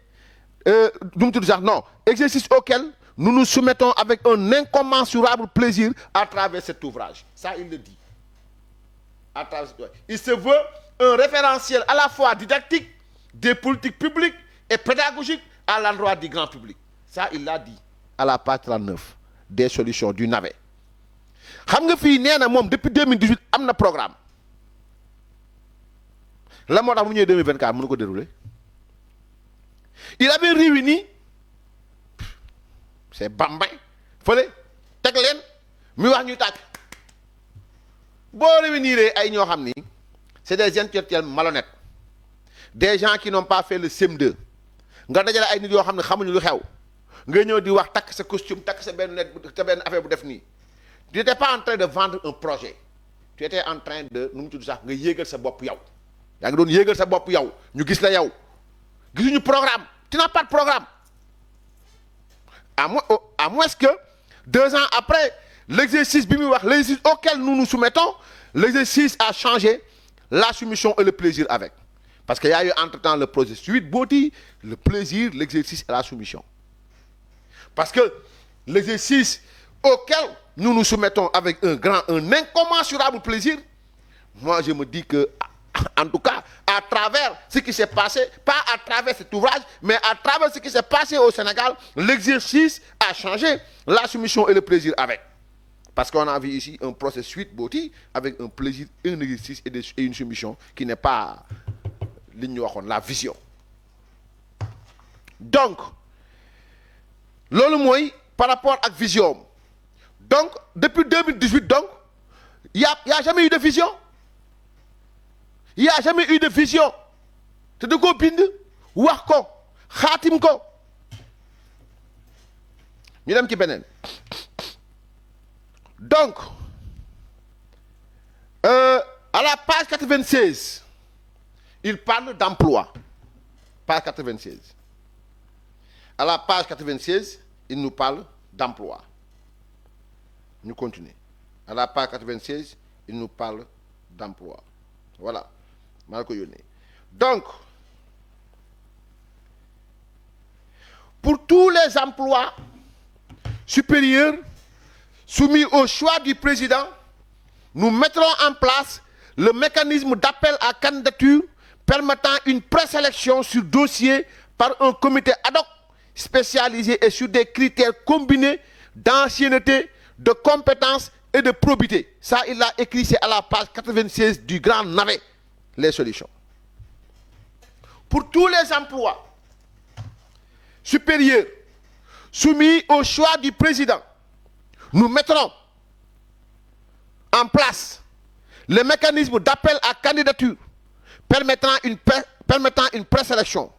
Exercice auquel nous nous soumettons avec un incommensurable plaisir à travers cet ouvrage. Ça, il le dit. Il se veut un référentiel à la fois didactique, des politiques publiques et pédagogiques à l'endroit du grand public. Ça, il l'a dit à la page 39 des solutions du navet. Xam nga fii nee na moom depuis 2018 am na programme. La moo tax mu ñëwee 2024 mënu ko dérouler. Il avait réuni c'est Bambay fële teg leen mi wax ñuy tàkk boo réunir ay ñoo xam ni c'est des intellectuels malhonnêtes, des gens qui n'ont pas fait le CM2 nga dajale ay nit yoo xam ne xamuñu lu xew nga ñëw di wax takk sa costume takk sa benn net sa benn affaire bu def nii. Tu n'étais pas en train de vendre un projet, tu étais en train de nu mu tudd sax nga yéegal sa bopp yow. yaa ngi doon yéegal sa bopp yow ñu gis la yow gisuñu programme. Tu n'as pas de programme. À moins que 2 ans après l'exercice bi muy wax l'exercice auquel nous nous soumettons, l'exercice a changé, la soumission et le plaisir avec. Parce qu'il y a eu entre-temps le projet Sweet Beauty, le plaisir, l'exercice et la soumission. Parce que l'exercice auquel nous nous soumettons avec un incommensurable plaisir, moi je me dis que en tout cas, à travers ce qui s'est passé, pas à travers cet ouvrage, mais à travers ce qui s'est passé au Sénégal, l'exercice a changé, la soumission et le plaisir avec. Parce qu'on a vu ici un processus Sweet Beauty avec un plaisir, un exercice et une soumission qui n'est pas la vision. Donc, loolu mooy par rapport à la vision. Donc, depuis 2018, donc, il n'y a jamais eu de vision. Il n'y a jamais eu de vision. te da koo bind wax ko xaatim ko ñu dem ci beneen donc à la page 96 il parle d'emploi. Page 96. À la page 96 il nous parle d'emploi. Nous continuons. À la page 96 il nous parle d'emploi. Voilà. Donc, pour tous les emplois supérieurs soumis au choix du président, nous mettrons en place le mécanisme d'appel à candidature permettant une présélection sur dossier par un comité ad hoc spécialisé et sur des critères combinés d'ancienneté, de compétences et de probité. Ça, il l'a écrit, c'est à la page 96 du Grand Navet, les solutions. Pour tous les emplois supérieurs soumis au choix du président, nous mettrons en place le mécanisme d'appel à candidature permettant une présélection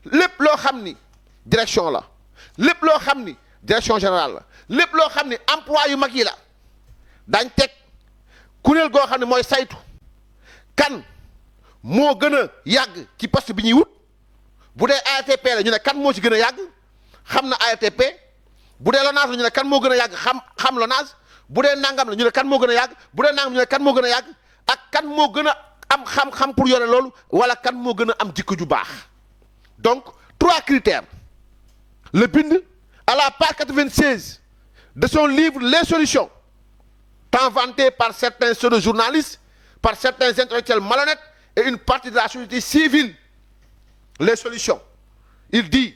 lépp loo xam ni direction la lépp loo xam ni direction générale la lépp loo xam ni emploi yu mag yi la dañ teg kuréel goo xam ne mooy saytu kan moo gën a yàgg ci poste bi ñuy wut bu dee ARTP la ñu ne kan moo ci gën a yàgg xam na ARTP bu dee LONASE la ñu ne kan moo gën a yàgg xam LONASE bu dee nangam la ñu ne kan moo gën a yàgg bu dee nangam ñu ne kan moo gën a yàgg ak kan moo gën a am xam-xam pour yore loolu wala kan moo gën a am jikko ju baax donc 3 critères le bind à la page 96 de son livre Les Solutions tant vanté par certains pseudo-journalistes par certains intellectuels malhonnêtes et une partie de la société civile. Les solutions. Il dit,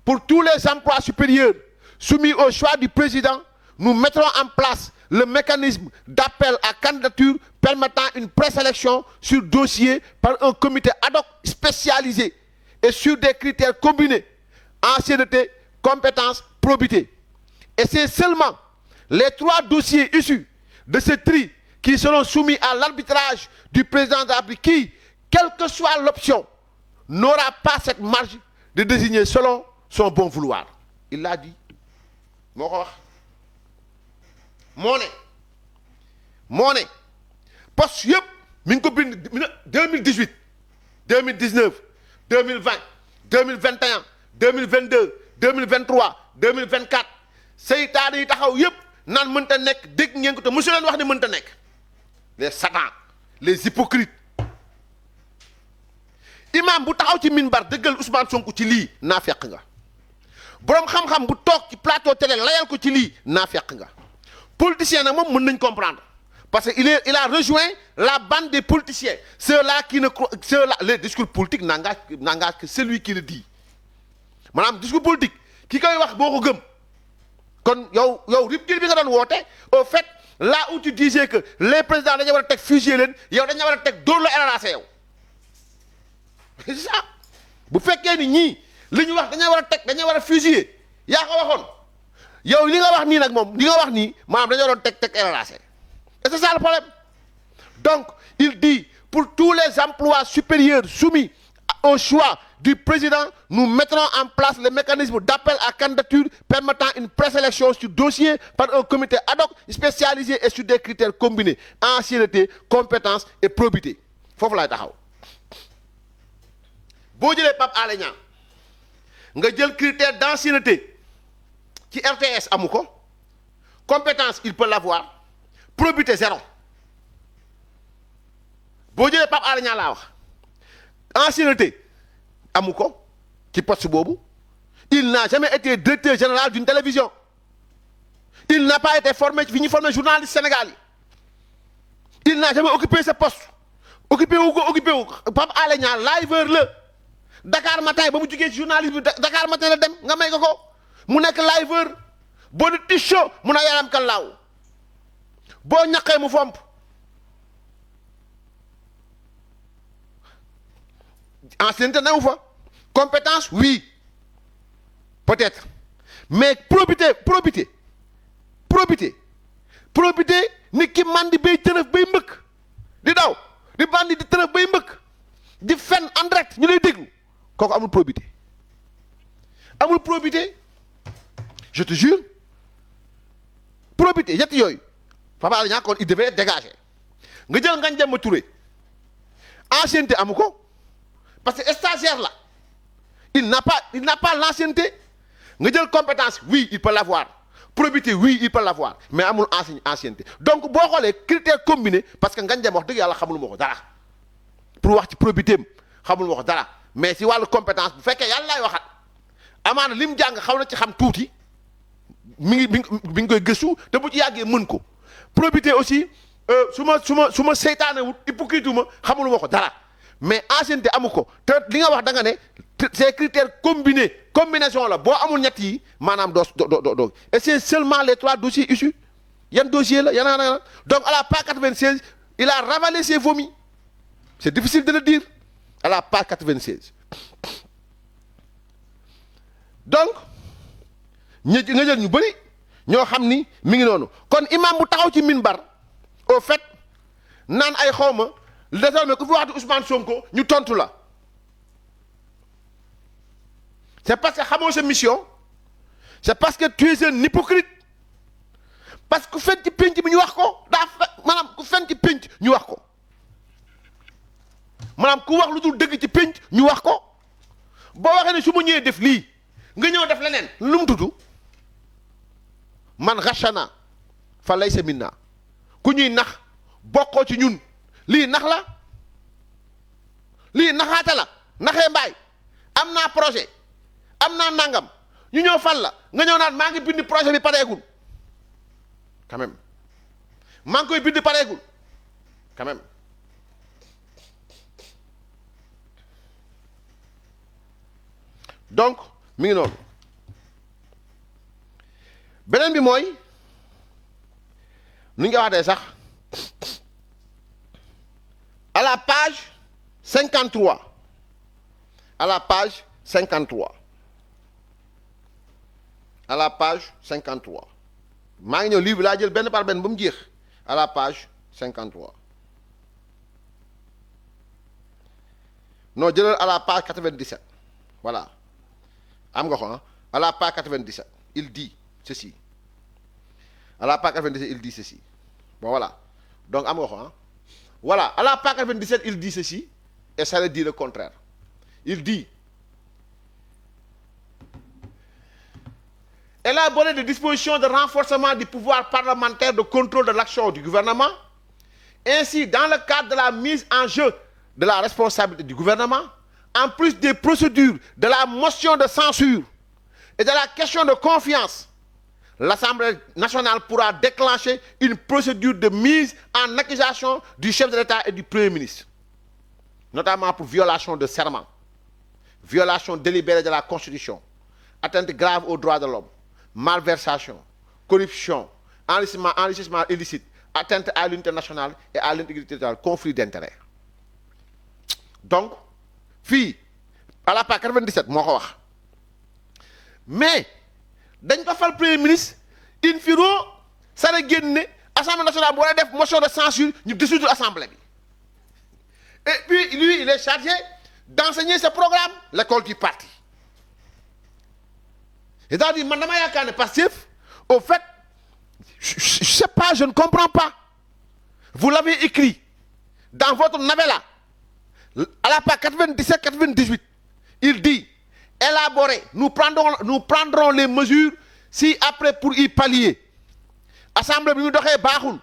pour tous les emplois supérieurs soumis au choix du président, nous mettrons en place le mécanisme d'appel à candidature permettant une présélection sur dossier par un comité ad hoc spécialisé et sur des critères combinés, ancienneté, compétence, probité. Et c'est seulement les 3 dossiers issus de ce tri qui seront soumis à l'arbitrage du président de la République qui, quelle que soit l'option, n'aura pas cette marge de désigner selon son bon vouloir. Il l'a dit. moo ko wax moo ne poste yëpp mi ngi ko bind 2018 2019 2020 2021 2022 2023 2024 seytaane yi taxaw yëpp naan mënta nekk dégg ngeen ko te mosu leen wax ne mënta nekk les satans les hypocrites imam bu taxaw ci minbar dëggal Ousmane Sonko ci lii naa fekk nga boroom xam-xam bu toog ci plateau télé layal ko ci lii naa fekk nga politicien nag moom mën nañ comprendre parce que il a rejoint la bande des politiciens ceux-là qui ne croient ceux-là les discours politiques n'engagent que celui qui le dit maanaam discours politique ki koy wax boo ko gëm kon yow rupture bi nga doon woote au fait là où tu disais que les présidents dañu war a teg fusiller leen yow dañu war a teg dóor la RNAC yow c'est ça bu fekkee ni ñii li ñu wax dañu war a fusiller yaa ko waxoon yow li nga wax nii nag moom li nga wax nii maanaam dañoo doon teg RNAC et c'est ça le problème donc il dit pour tous les emplois supérieurs soumis au choix du président nous mettrons en place le mécanisme d'appel à candidature permettant une présélection sur dossier par un comité ad hoc spécialisé et sur des critères combinés ancienneté compétence et probité foofu laay taxaw boo jëlee Pape Alé Niang nga jël critère d'ancienneté ci RTS amu ko compétence il peut l'avoir probité 0 boo jëlee Pape Alé Niang laa wax ancienneté amu ko ci poste boobu il n'a jamais été directeur général d'une télévision il n'a pas été formé fi ñu formé journaliste Sénégal yi il n'a jamais occupé ce poste occupé wu Pape Alé Niang liveur la Dakar Matin ba mu jugee ci journaliste bi Dakar Matin la dem nga may ko mu nekk liveur boo di ticho mun a yaram kan laaw boo ñaqee mu fomp ancienneté newu fa compétence oui peut-être mais probité nit ki mandi bay tërëf bay mbëkk di daw di bandi di tërëf bay mbëkk di fen en direct ñu lay déglu kooku amul probité je te jure probité yett yooyu Pape Alé Niang kon il devait dégager nga jël Ngagne Demba Touré ancienneté amu ko parce que stagiaire là il n'a pas l'ancienneté nga jël compétence oui il peut l'avoir probité oui il peut l'avoir mais amul ancienneté donc boo xoolee critères combinés parce que Ngagne Demba wax dëgg yàlla xamul ma ko dara pour wax ci probité am xamul ma ko dara mais si wàllu compétence bu fekkee yàlla laay waxat amaana lim jàng xaw na ci xam tuuti mi ngi koy gëstu te bu ci yàggee mën ko probité aussi su ma seytaane wut hypocrite ma xamul ma ko dara mais ancienneté amu ko te li nga wax da nga ne ces critères combinés combinaison la boo amul ñett yi maanaam doo et c'est seulement les 3 dossiers issus yan dossier la yana donc à la page 96 il a ravalé ses vomis c'est difficile de le dire à la page 96 donc nga jël ñu bëri ñoo xam ni mi ngi noonu kon imam bu taxaw ci minbar au fait naan ay xawma désormais ku fi waxati Ousmane Sonko ñu tontu la c'est parce que xamoo sa mission c'est parce que tu es un hypocrite parce que ku fen ci pénc bi ñu wax ko maanaam ku fen ci pénc ñu wax ko maanaam ku wax lu dul dëgg ci pénc ñu wax ko boo waxee ne su ma ñëwee def lii nga ñëw def leneen lu mu tudd man rachana fa laysa minna ku ñuy nax bokkoo ci ñun lii nax la lii naxaate la naxee mbaay am naa projet am naa nangam ñu ñëw fal la nga ñëw naan maa ngi bind projet bi pareegul quand même maa ngi koy bind pareegul quand même donc mi ngi noonu beneen bi mooy nu ñu koy waxatee sax à la page 53 à la page 53 à la page 53 maa ngi ñëw livre bi laa jël benn par benn ba mu jeex à la page 53 non jëlal à la page 97 voilà am nga ko ah à la page 97 il dit ceci à la page 97 il dit ceci bon voilà donc am nga ko ah voilà à la page 97 il dit ceci et ça veut dire le contraire il dit élaborer des dispositions de renforcement du pouvoir parlementaire de contrôle de l'action du gouvernement ainsi dans le cadre de la mise en jeu de la responsabilité du gouvernement en plus des procédures de la motion de censure et de la question de confiance, l'Assemblée nationale pourra déclencher une procédure de mise en accusation du chef de l'État et du Premier ministre, notamment pour violation de serment, violation délibérée de la Constitution, atteinte grave aux droits de l'homme, malversation, corruption, enrichissement illicite, atteinte à l'unité nationale et à l'intégrité territoriale, conflit d'intérêts. Donc, fii à la page 97 moo ko wax mais dañ ko fal premier ministre in firo sara génne assemblée nationale bu war a def motion de censure ñu dissoudre assemblée bi et puis lui il est chargé d'enseigner ce programme l'école du parti c'est-à-dire man dama yaakaar ne Pastef au fait je sais pas je ne comprends pas vous l'avez écrit dans votre novella à la page 97-98, il dit élaborer, nous prendrons les mesures si après pour y pallier. Assemblée bi ñu doxee baaxul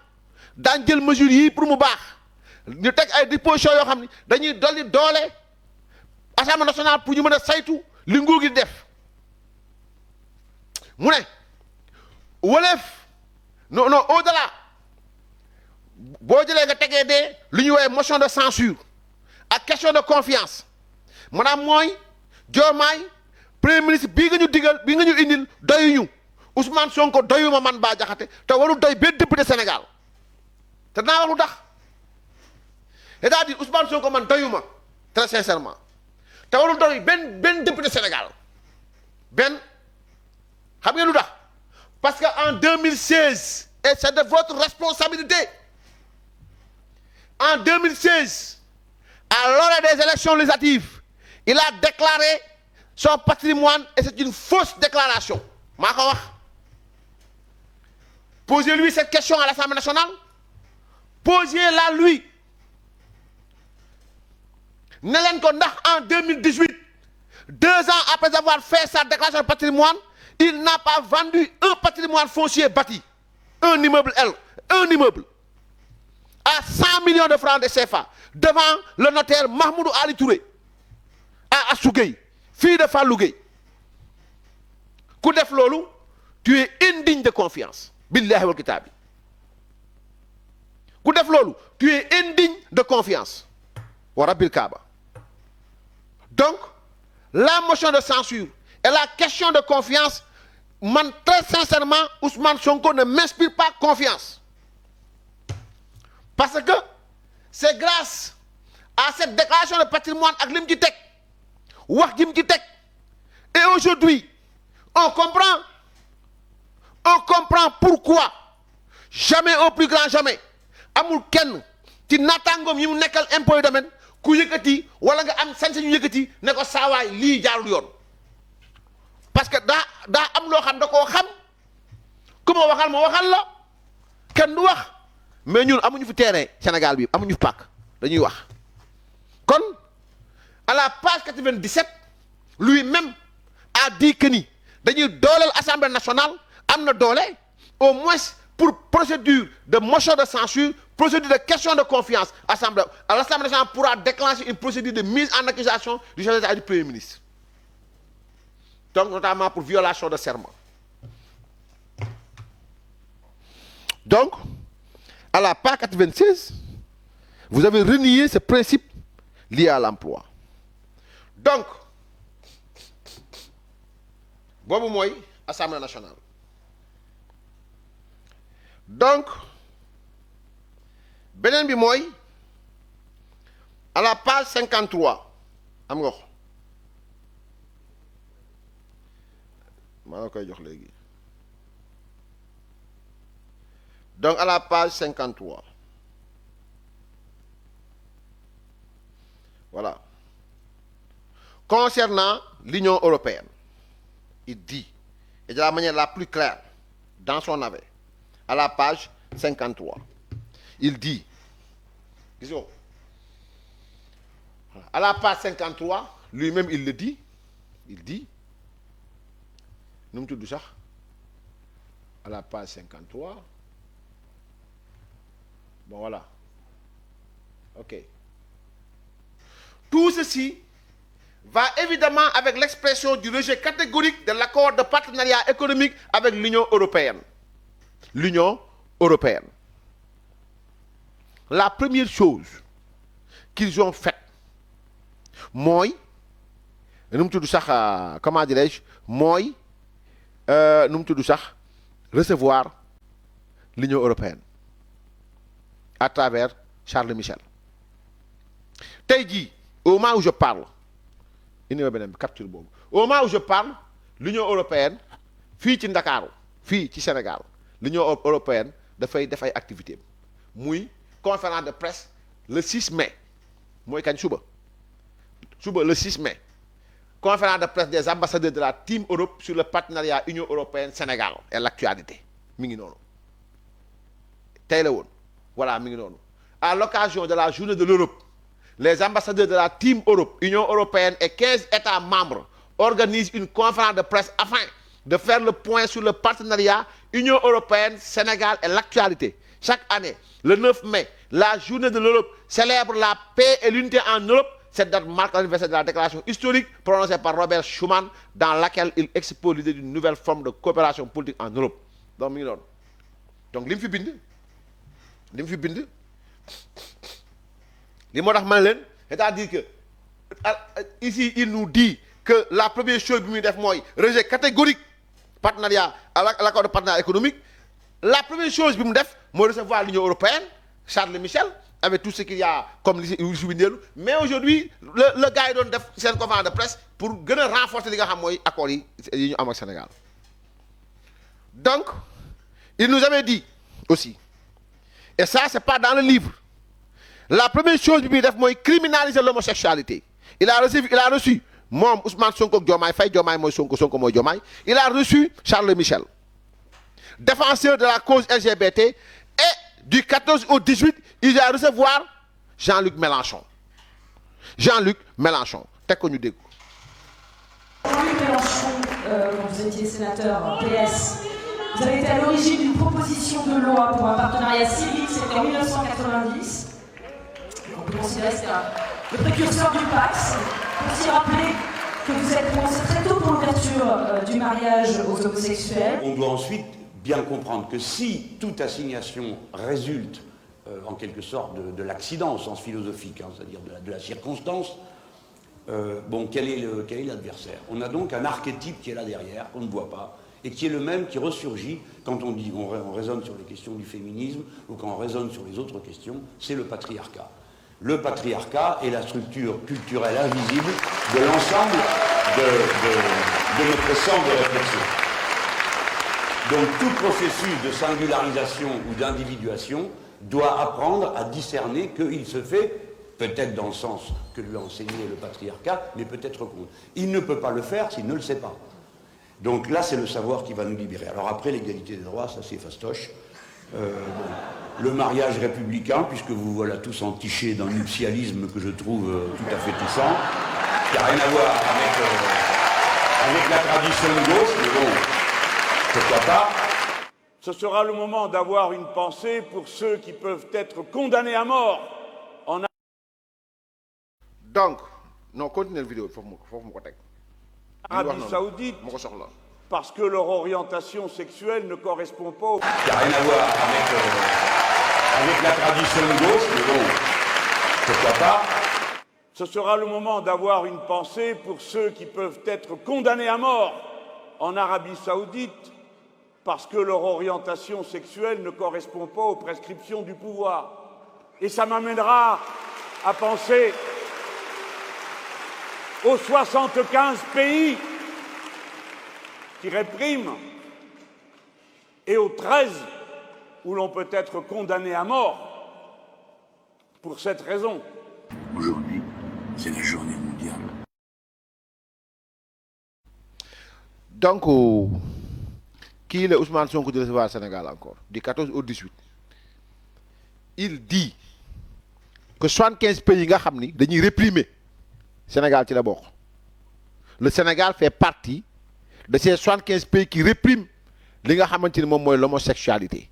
daañ jël mesures yi pour mu baax ñu teg ay dispositions yoo xam ni dañuy dolli doole Assemblée nationale pour ñu mën a saytu li nguur gi def mu ne wëleef non au-delà boo jëlee nga tegee dee lu ñuy woowee motion de censure ak question de confiance maanaam mooy Diomaye premier ministre bii nga ñu digal bii nga ñu indil doyuñu Ousmane Sonko doyuma man Bah Diakhaté te warul doy benn député Sénégal te dinaa wax lu tax c'est-à-dire Ousmane Sonko man doyuma très sincèrement te warul doy benn député Sénégal benn xam ngeen lu tax parce que en 2016 et c'est de votre responsabilité en 2016 à l'heure des élections législatives, il a déclaré son patrimoine et c'est une fausse déclaration. maa ko wax posez-lui cette question à l'Assemblée nationale posez-la lui ne leen ko ndax en 2018 2 ans après avoir fait sa déclaration de patrimoine il n'a pas vendu un patrimoine foncier bâti un immeuble à 100 millions de francs de CFA devant le notaire Mahmoudou Ali Touré à Assou Gueye fille de Fallou Gueye ku def loolu tu es indigne de confiance billahi wal kitaabi ku def loolu tu es indigne de confiance wa rabbil kaaba donc la motion de censure et la question de confiance man très sincèrement Ousmane Sonko ne m'inspire pas confiance parce que c'est grâce à cette déclaration de patrimoine ak li mu ci teg wax ji mu ci teg et aujourd'hui on comprend pourquoi jamais au plus grand jamais amul kenn ci naataangoom yi mu nekkal impôt domaine ku yëkkati wala nga am sañ-sañu yëkkati ne ko saawaay lii jaarul yoon parce que daa am loo xam da koo xam ku ma waxal la kenn du wax mais ñun amuñu fi terrain Sénégal bi amuñu fi pàkk dañuy wax kon à la page 97 lui-même a dit que ni dañuy dooleel Assemblée nationale am na doole au moins pour procédure de motion de censure procédure de question de confiance l'Assemblée nationale pourra déclencher une procédure de mise en accusation du chef d'État et du Premier ministre donc notamment pour violation de serment donc à la page 96 vous avez renié ce principe lié à l'emploi donc boobu mooy Assemblée nationale donc beneen bi mooy à la page 53 am nga ko maa la koy jox léegi donc à la page 53 voilà concernant l'Union européenne il dit et de la manière la plus claire dans son avis à la page 53 il dit gis nga à la page 53 lui-même il le dit nu mu tudd sax à la page 53 bon voilà ok tout ceci va évidemment avec l'expression du rejet catégorique de l'accord de partenariat économique avec l'Union européenne. La première chose qu'ils ont faite mooy nu mu tudd sax comment dirais-je mooy nu mu tudd sax recevoir l'Union européenne à travers Charles Michel tey jii au moment où je parle indi ma beneen capture boobu au moment où je parle l'Union européenne fii ci Ndakaaru fii ci Sénégal l'Union européenne dafay def ay activités muy conférence de presse le 6 mai mooy kañ suba le 6 mai conférence de presse des ambassadeurs de la Team Europe sur le partenariat Union européenne Sénégal et l'actualité mi ngi noonu tey la woon voilà mi ngi noonu à l'occasion de la journée de l'Europe les ambassadeurs de la Team Europe, Union européenne et 15 États membres organisent une conférence de presse afin de faire le point sur le partenariat Union européenne, Sénégal et l'actualité. Chaque année, le 9 mai, la journée de l'Europe célèbre la paix et l'unité en Europe. Cette date marque l'anniversaire de la déclaration historique prononcée par Robert Schuman dans laquelle il expose l'idée d'une nouvelle forme de coopération politique en Europe. Donc mi ngi noonu donc li mu fi bind li moo tax man leen c'est-à-dire que ici il nous dit que la première chose bi muy def mooy rejet catégorique partenariat à l'accord de partenariat économique la première chose bi mu def mooy recevoir l'Union européenne Charles Michel avec tout ce qu'il y a comme li si bindeelu mais aujourd'hui le gars yi doon def seen conférence de presse pour gën a renforcer li nga xam mooy accords yi ñu am ak Sénégal donc il nous avait dit aussi et ça c'est pas dans le livre. La première chose bi muy def mooy criminaliser l'homosexualité il a reçu moom Ousmane Sonko ak Diomaye Faye Diomaye mooy Sonko mooy Diomaye il a reçu Charles Michel défenseur de la cause LGBT et du 14 au 18 il va recevoir Jean-Luc Mélenchon teg ko ñu dégg ko. Jean-Luc Mélenchon, quand vous étiez sénateur PS, vous avez été à l'origine d'une proposition de loi pour un partenariat civique, c'était en 1990. On peut considérer que c'était le précurseur du Pax. Pour aussi rappeler que vous êtes commencé très tôt pour l'ouverture du mariage aux homosexuels. On doit ensuite bien comprendre que si toute assignation résulte en quelque sorte de l'accident au sens philosophique, c'est-à-dire de la circonstance, quel est l'adversaire? On a donc un archétype qui est là derrière, qu'on ne voit pas, et qui est le même qui ressurgit quand on raisonne sur les questions du féminisme ou quand on raisonne sur les autres questions, c'est le patriarcat. Le patriarcat est la structure culturelle invisible de l'ensemble de notre centre de réflexion. Donc tout processus de singularisation ou d'individuation doit apprendre à discerner qu'il se fait, peut-être dans le sens que lui a enseigné le patriarcat, mais peut-être contre. Il ne peut pas le faire s'il ne le sait pas. Donc là, c'est le savoir qui va nous libérer. Alors après, l'égalité des droits, ça c'est fastoche. Le mariage républicain, puisque vous voilà tous entichés d'un nuptialisme que je trouve tout à fait touchant, qui n'a rien à voir avec la tradition de gauche, mais bon, pourquoi pas. Ce sera le moment d'avoir une pensée pour ceux qui peuvent être condamnés à mort en donc non continuer vidéo foofu ma ko teg. Arabie Saoudite ma ko soxla. parce que leur orientation sexuelle ne correspond pas au... Qui n'a rien à voir avec la tradition de gauche, mais bon, pourquoi pas. Ce sera le moment d'avoir une pensée pour ceux qui peuvent être condamnés à mort en Arabie Saoudite parce que leur orientation sexuelle ne correspond pas aux prescriptions du pouvoir. Et ça m'amènera à penser aux 75 pays qui répriment et aux 13 où l'on peut être condamné à mort pour cette raison. Aujourd'hui, c'est la journée mondiale. Donc, qui est Ousmane Sonko de recevoir au Sénégal encore, du 14 au 18. Il dit que 75 pays nga xam ni dañuy réprimer Sénégal ci la bokk. Le Sénégal fait partie de ces 75 pays qui répriment li nga xamante ni moom mooy l'homosexualité.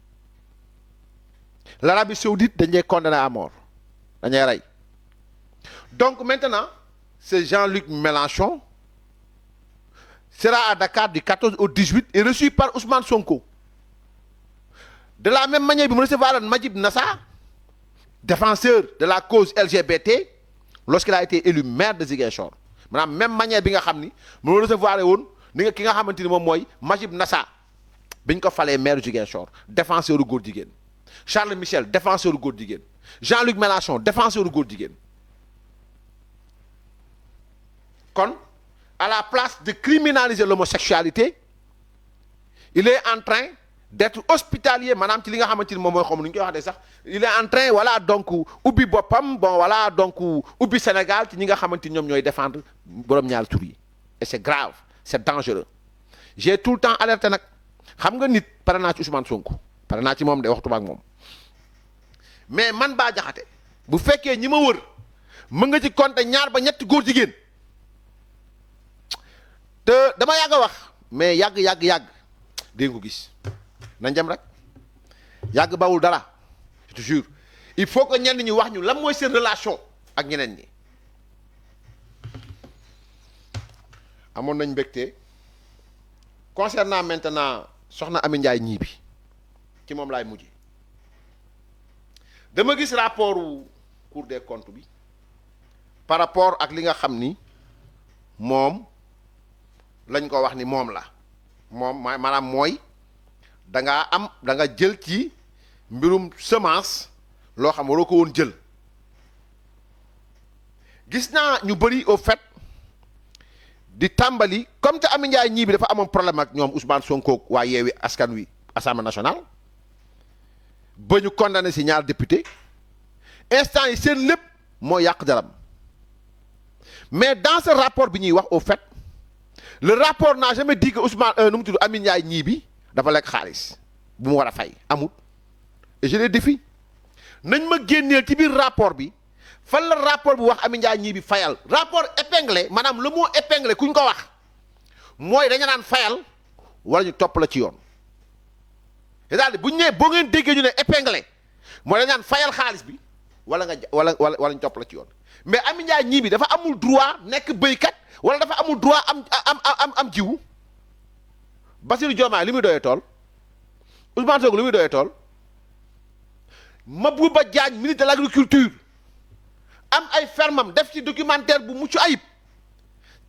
L'Arabie Saoudite dañ lay condamné à mort dañuy rey. Donc maintenant c'est Jean-Luc Mélenchon sera à Dakar du 14 au 18 et reçu par Ousmane Sonko. De la même manière bi mu recevoir Majib Nassa, défenseur de la cause LGBT, lorsqu'il a été élu maire de Ziguinchor. Maanaam même manière bi nga xam ni mu recevoir woon ni nga ki nga xamante ni moom mooy Majib Nassa biñ ko falee maire de Ziguinchor, défenseur du góor jigéen. Charles Michel, défenseur du góor jigéen. Jean-Luc Mélenchon, défenseur du góor jigéen. Kon à la place de criminaliser l'homosexualité, il est en train d'être hospitalier maanaam ci li nga xamante ni moom mooy xam nu ñu koy wax de sax il est en train voilà donc ubbi boppam bon voilà donc ubbi Sénégal ci ñi nga xamante ni ñoom ñooy défendre borom ñaari tur yi et c'est grave c'est dangereux. J'ai tout le temps alerté nag xam nga nit pare naa ci Ousmane Sonko pare naa ci moom de waxtu ak moom mais man Bah Diakhaté bu fekkee ñi ma wër mën nga ci compter ñaar ba ñetti góor jigéen te dama yàgg a wax mais yàgg dégg nga ko gis nañ dem rek yàgg bawul dara je te jure il faut que ñenn ñi wax ñu lan mooy seen relation ak ñeneen ñi. amoon nañ mbégte concernant maintenant soxna Amy Ndiaye ñii bi ci moom laay mujj dama gis rapport Cour des comptes bi par rapport ak li nga xam ni moom lañ ko wax ni moom la moom maanaam mooy da nga jël ci mbirum semence loo xam waroo ko woon jël. Gis naa ñu bëri au fait di tàmbali comme te Amy Ndiaye ñii bi dafa amoon problème ak ñoom Ousmane Sonko waa Yewwi Askan Wi Assemblée nationale ba ñu condamné si ñaar député instant yi seen lépp moo yàq daram mais dans ce rapport bi ñuy wax au fait le rapport n'a jamais dit que Ousmane nu mu tudd Amy Ndiaye ñii bi dafa lekk xaalis bu mu war a fay amul et je les défie nañ ma génneel ci biir rapport bi fan la rapport bu wax Amy Ndiaye ñii bi fayal rapport épinglé maanaam le mot épinglé kuñ ko wax mooy dañu naan fayal wala ñu topp la ci yoon c'est-à-dire bu ñu nee boo ngeen déggee ñu ne épinglé mooy dañu naan fayal xaalis bi wala ñu topp la ci yoon mais Amy Ndiaye ñii bi dafa amul droit nekk béykat wala dafa amul droit am jiwu Bassirou Diomaye li muy doyee tool Ousmane Sonko li muy doyee tool Mabouba Diagne ministre de l'agriculture am ay fermam def ci documentaire bu mucc ayib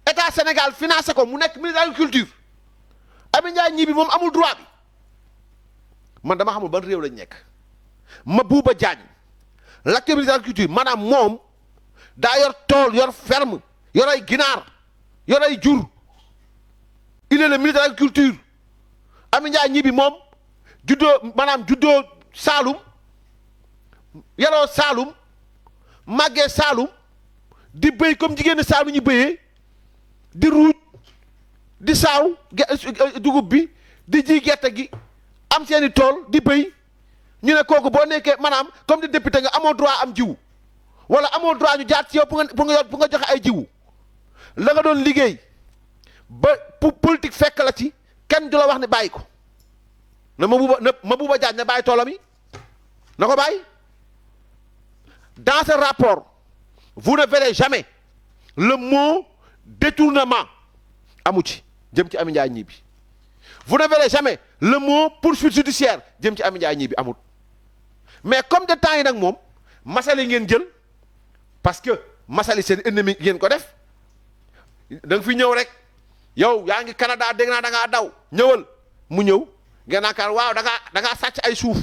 état Sénégal financé ko mu nekk ministre de l'agriculture Amy Ndiaye ñii bi moom amul droit bi man dama xamul ban réew lañ nekk. Mabouba Diagne l'acteur ministre de l'agriculture maanaam moom daa yor tool yor ferme yor ay ginaar yor ay jur il est le ministre de l'agriculture Amy Ndiaye ñii bi moom juddoo Saalum yaroo Saalum màggee Saalum di béy comme jigéen ñi Saalum ñu béyee di ruuj di saaw dugub bi di ji gerte gi am seeni tool di béy ñu ne kooku boo nekkee maanaam comme di député nga amoo droit am jiwu wala amoo droit ñu jaat ci yow pour nga joxe ay jiwu la nga doon liggéey ba politique fekk la ci kenn du la wax ne bàyyi ko na Mabouba Diagne na bàyyi toolam yi na ko bàyyi. Dans ce rapport vous ne verrez jamais le mot détournement amu ci jëm ci Amy Ndiaye Gniby vous ne verrez jamais le mot poursuite judiciaire jëm ci Amy Ndiaye Gniby amul mais comme de temps yi nag moom masali ngeen jël parce que masali seen ennemi ngeen ko def da nga fi ñëw rek yow yaa ngi Canada dégg naa da ngaa daw ñëwal mu ñëw ngeen naakaar waaw da ngaa sàcc ay suuf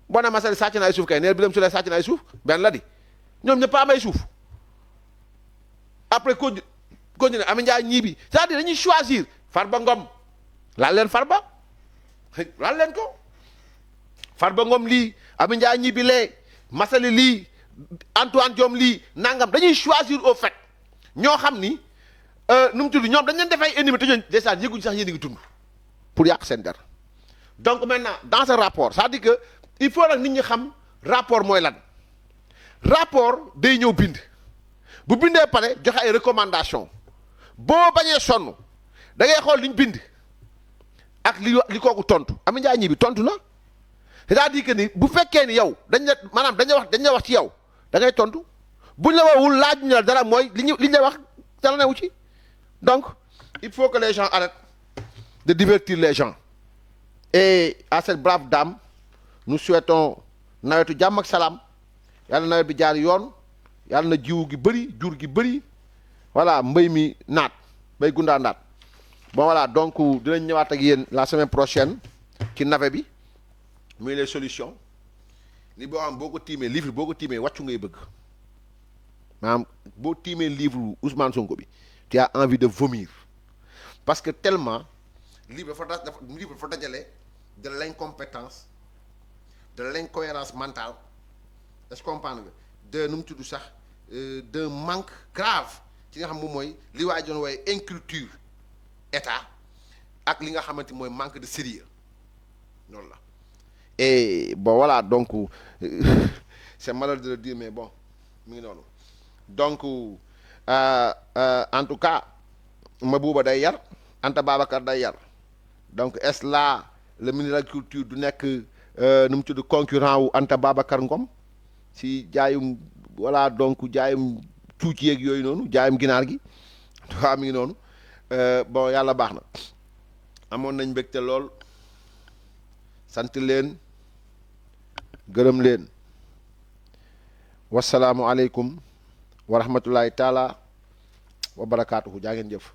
boo nee masali sàcc na ay suuf kay neel Birame Souleye sàcc na ay suuf benn la di ñoom ñëpp am ay suuf après continué Amy Ndiaye Gniby c'est-à-dire dañuy choisir Farba Ngom laal leen Farba laal leen ko Farba Ngom lii Amy Ndiaye Gniby lee masali lii Antoine Diome lii nangam dañuy choisir au fait ñoo xam ni nu mu tudd ñoom dañ leen def ay ennemis te ñooñu déjà yëguñ sax yéen a ngi tund pour yàq seen der donc maintenant dans ce rapport c'est-à-dire que il faut nag nit ñi xam rapport mooy lan rapport day ñëw bind bu bindee pare joxe ay recommandations boo bañee sonn da ngay xool liñ bind ak li kooku tontu Amy Ndiaye Gniby tontu na c'est-à-dire que ni bu fekkee ni yow dañ la wax ci yow da ngay tontu buñ la woowul laaj ñu la dara mooy liñ la wax dara newu ci donc il faut que les gens arrêtent de divertir les gens et à cette brave dame nous souhaitons nawetu jàmm ak salaam yàlla nawet bi jaar yoon yàlla na jiw gi bëri jur gi bëri voilà mbéy mi naat mbéy gundaa naat bon voilà donc dinañ ñëwaat ak yéen la semaine prochaine ci navet bi muy les solutions li boo xam boo ko tiimee livre boo ko tiimee wàccu ngay bëgg maanaam boo tiimee livre Ousmane Sonko bi tu as envie de vomir parce que tellement livre dafa dajale de l'incompétence de l'incohérence mentale est-ce que comprendre nga de nu mu tudd sax d'un manque grave ci nga xam moom mooy li waay doon wooye inculture état ak li nga xamante mooy manque de sérieux loolu la et bon voilà donc c'est malheureux de le dire mais bon mi ngi noonu donc en tout cas Mabouba day yar Anta Babacar day yar donc est-ce là le ministre de l'Agriculture du nekk nu mu tudd concurrent wu Anta Babacar Ngom si jaayum voilà donc jaayum cuuc yeeg yooyu noonu jaayum ginaar gi waaw mi ngi noonu bon yàlla baax na amoon nañ mbégte lool sant leen gërëm leen wasalaamualeykum wa rahmatullahi taala wa barakaatuhu jaa ngeen jëf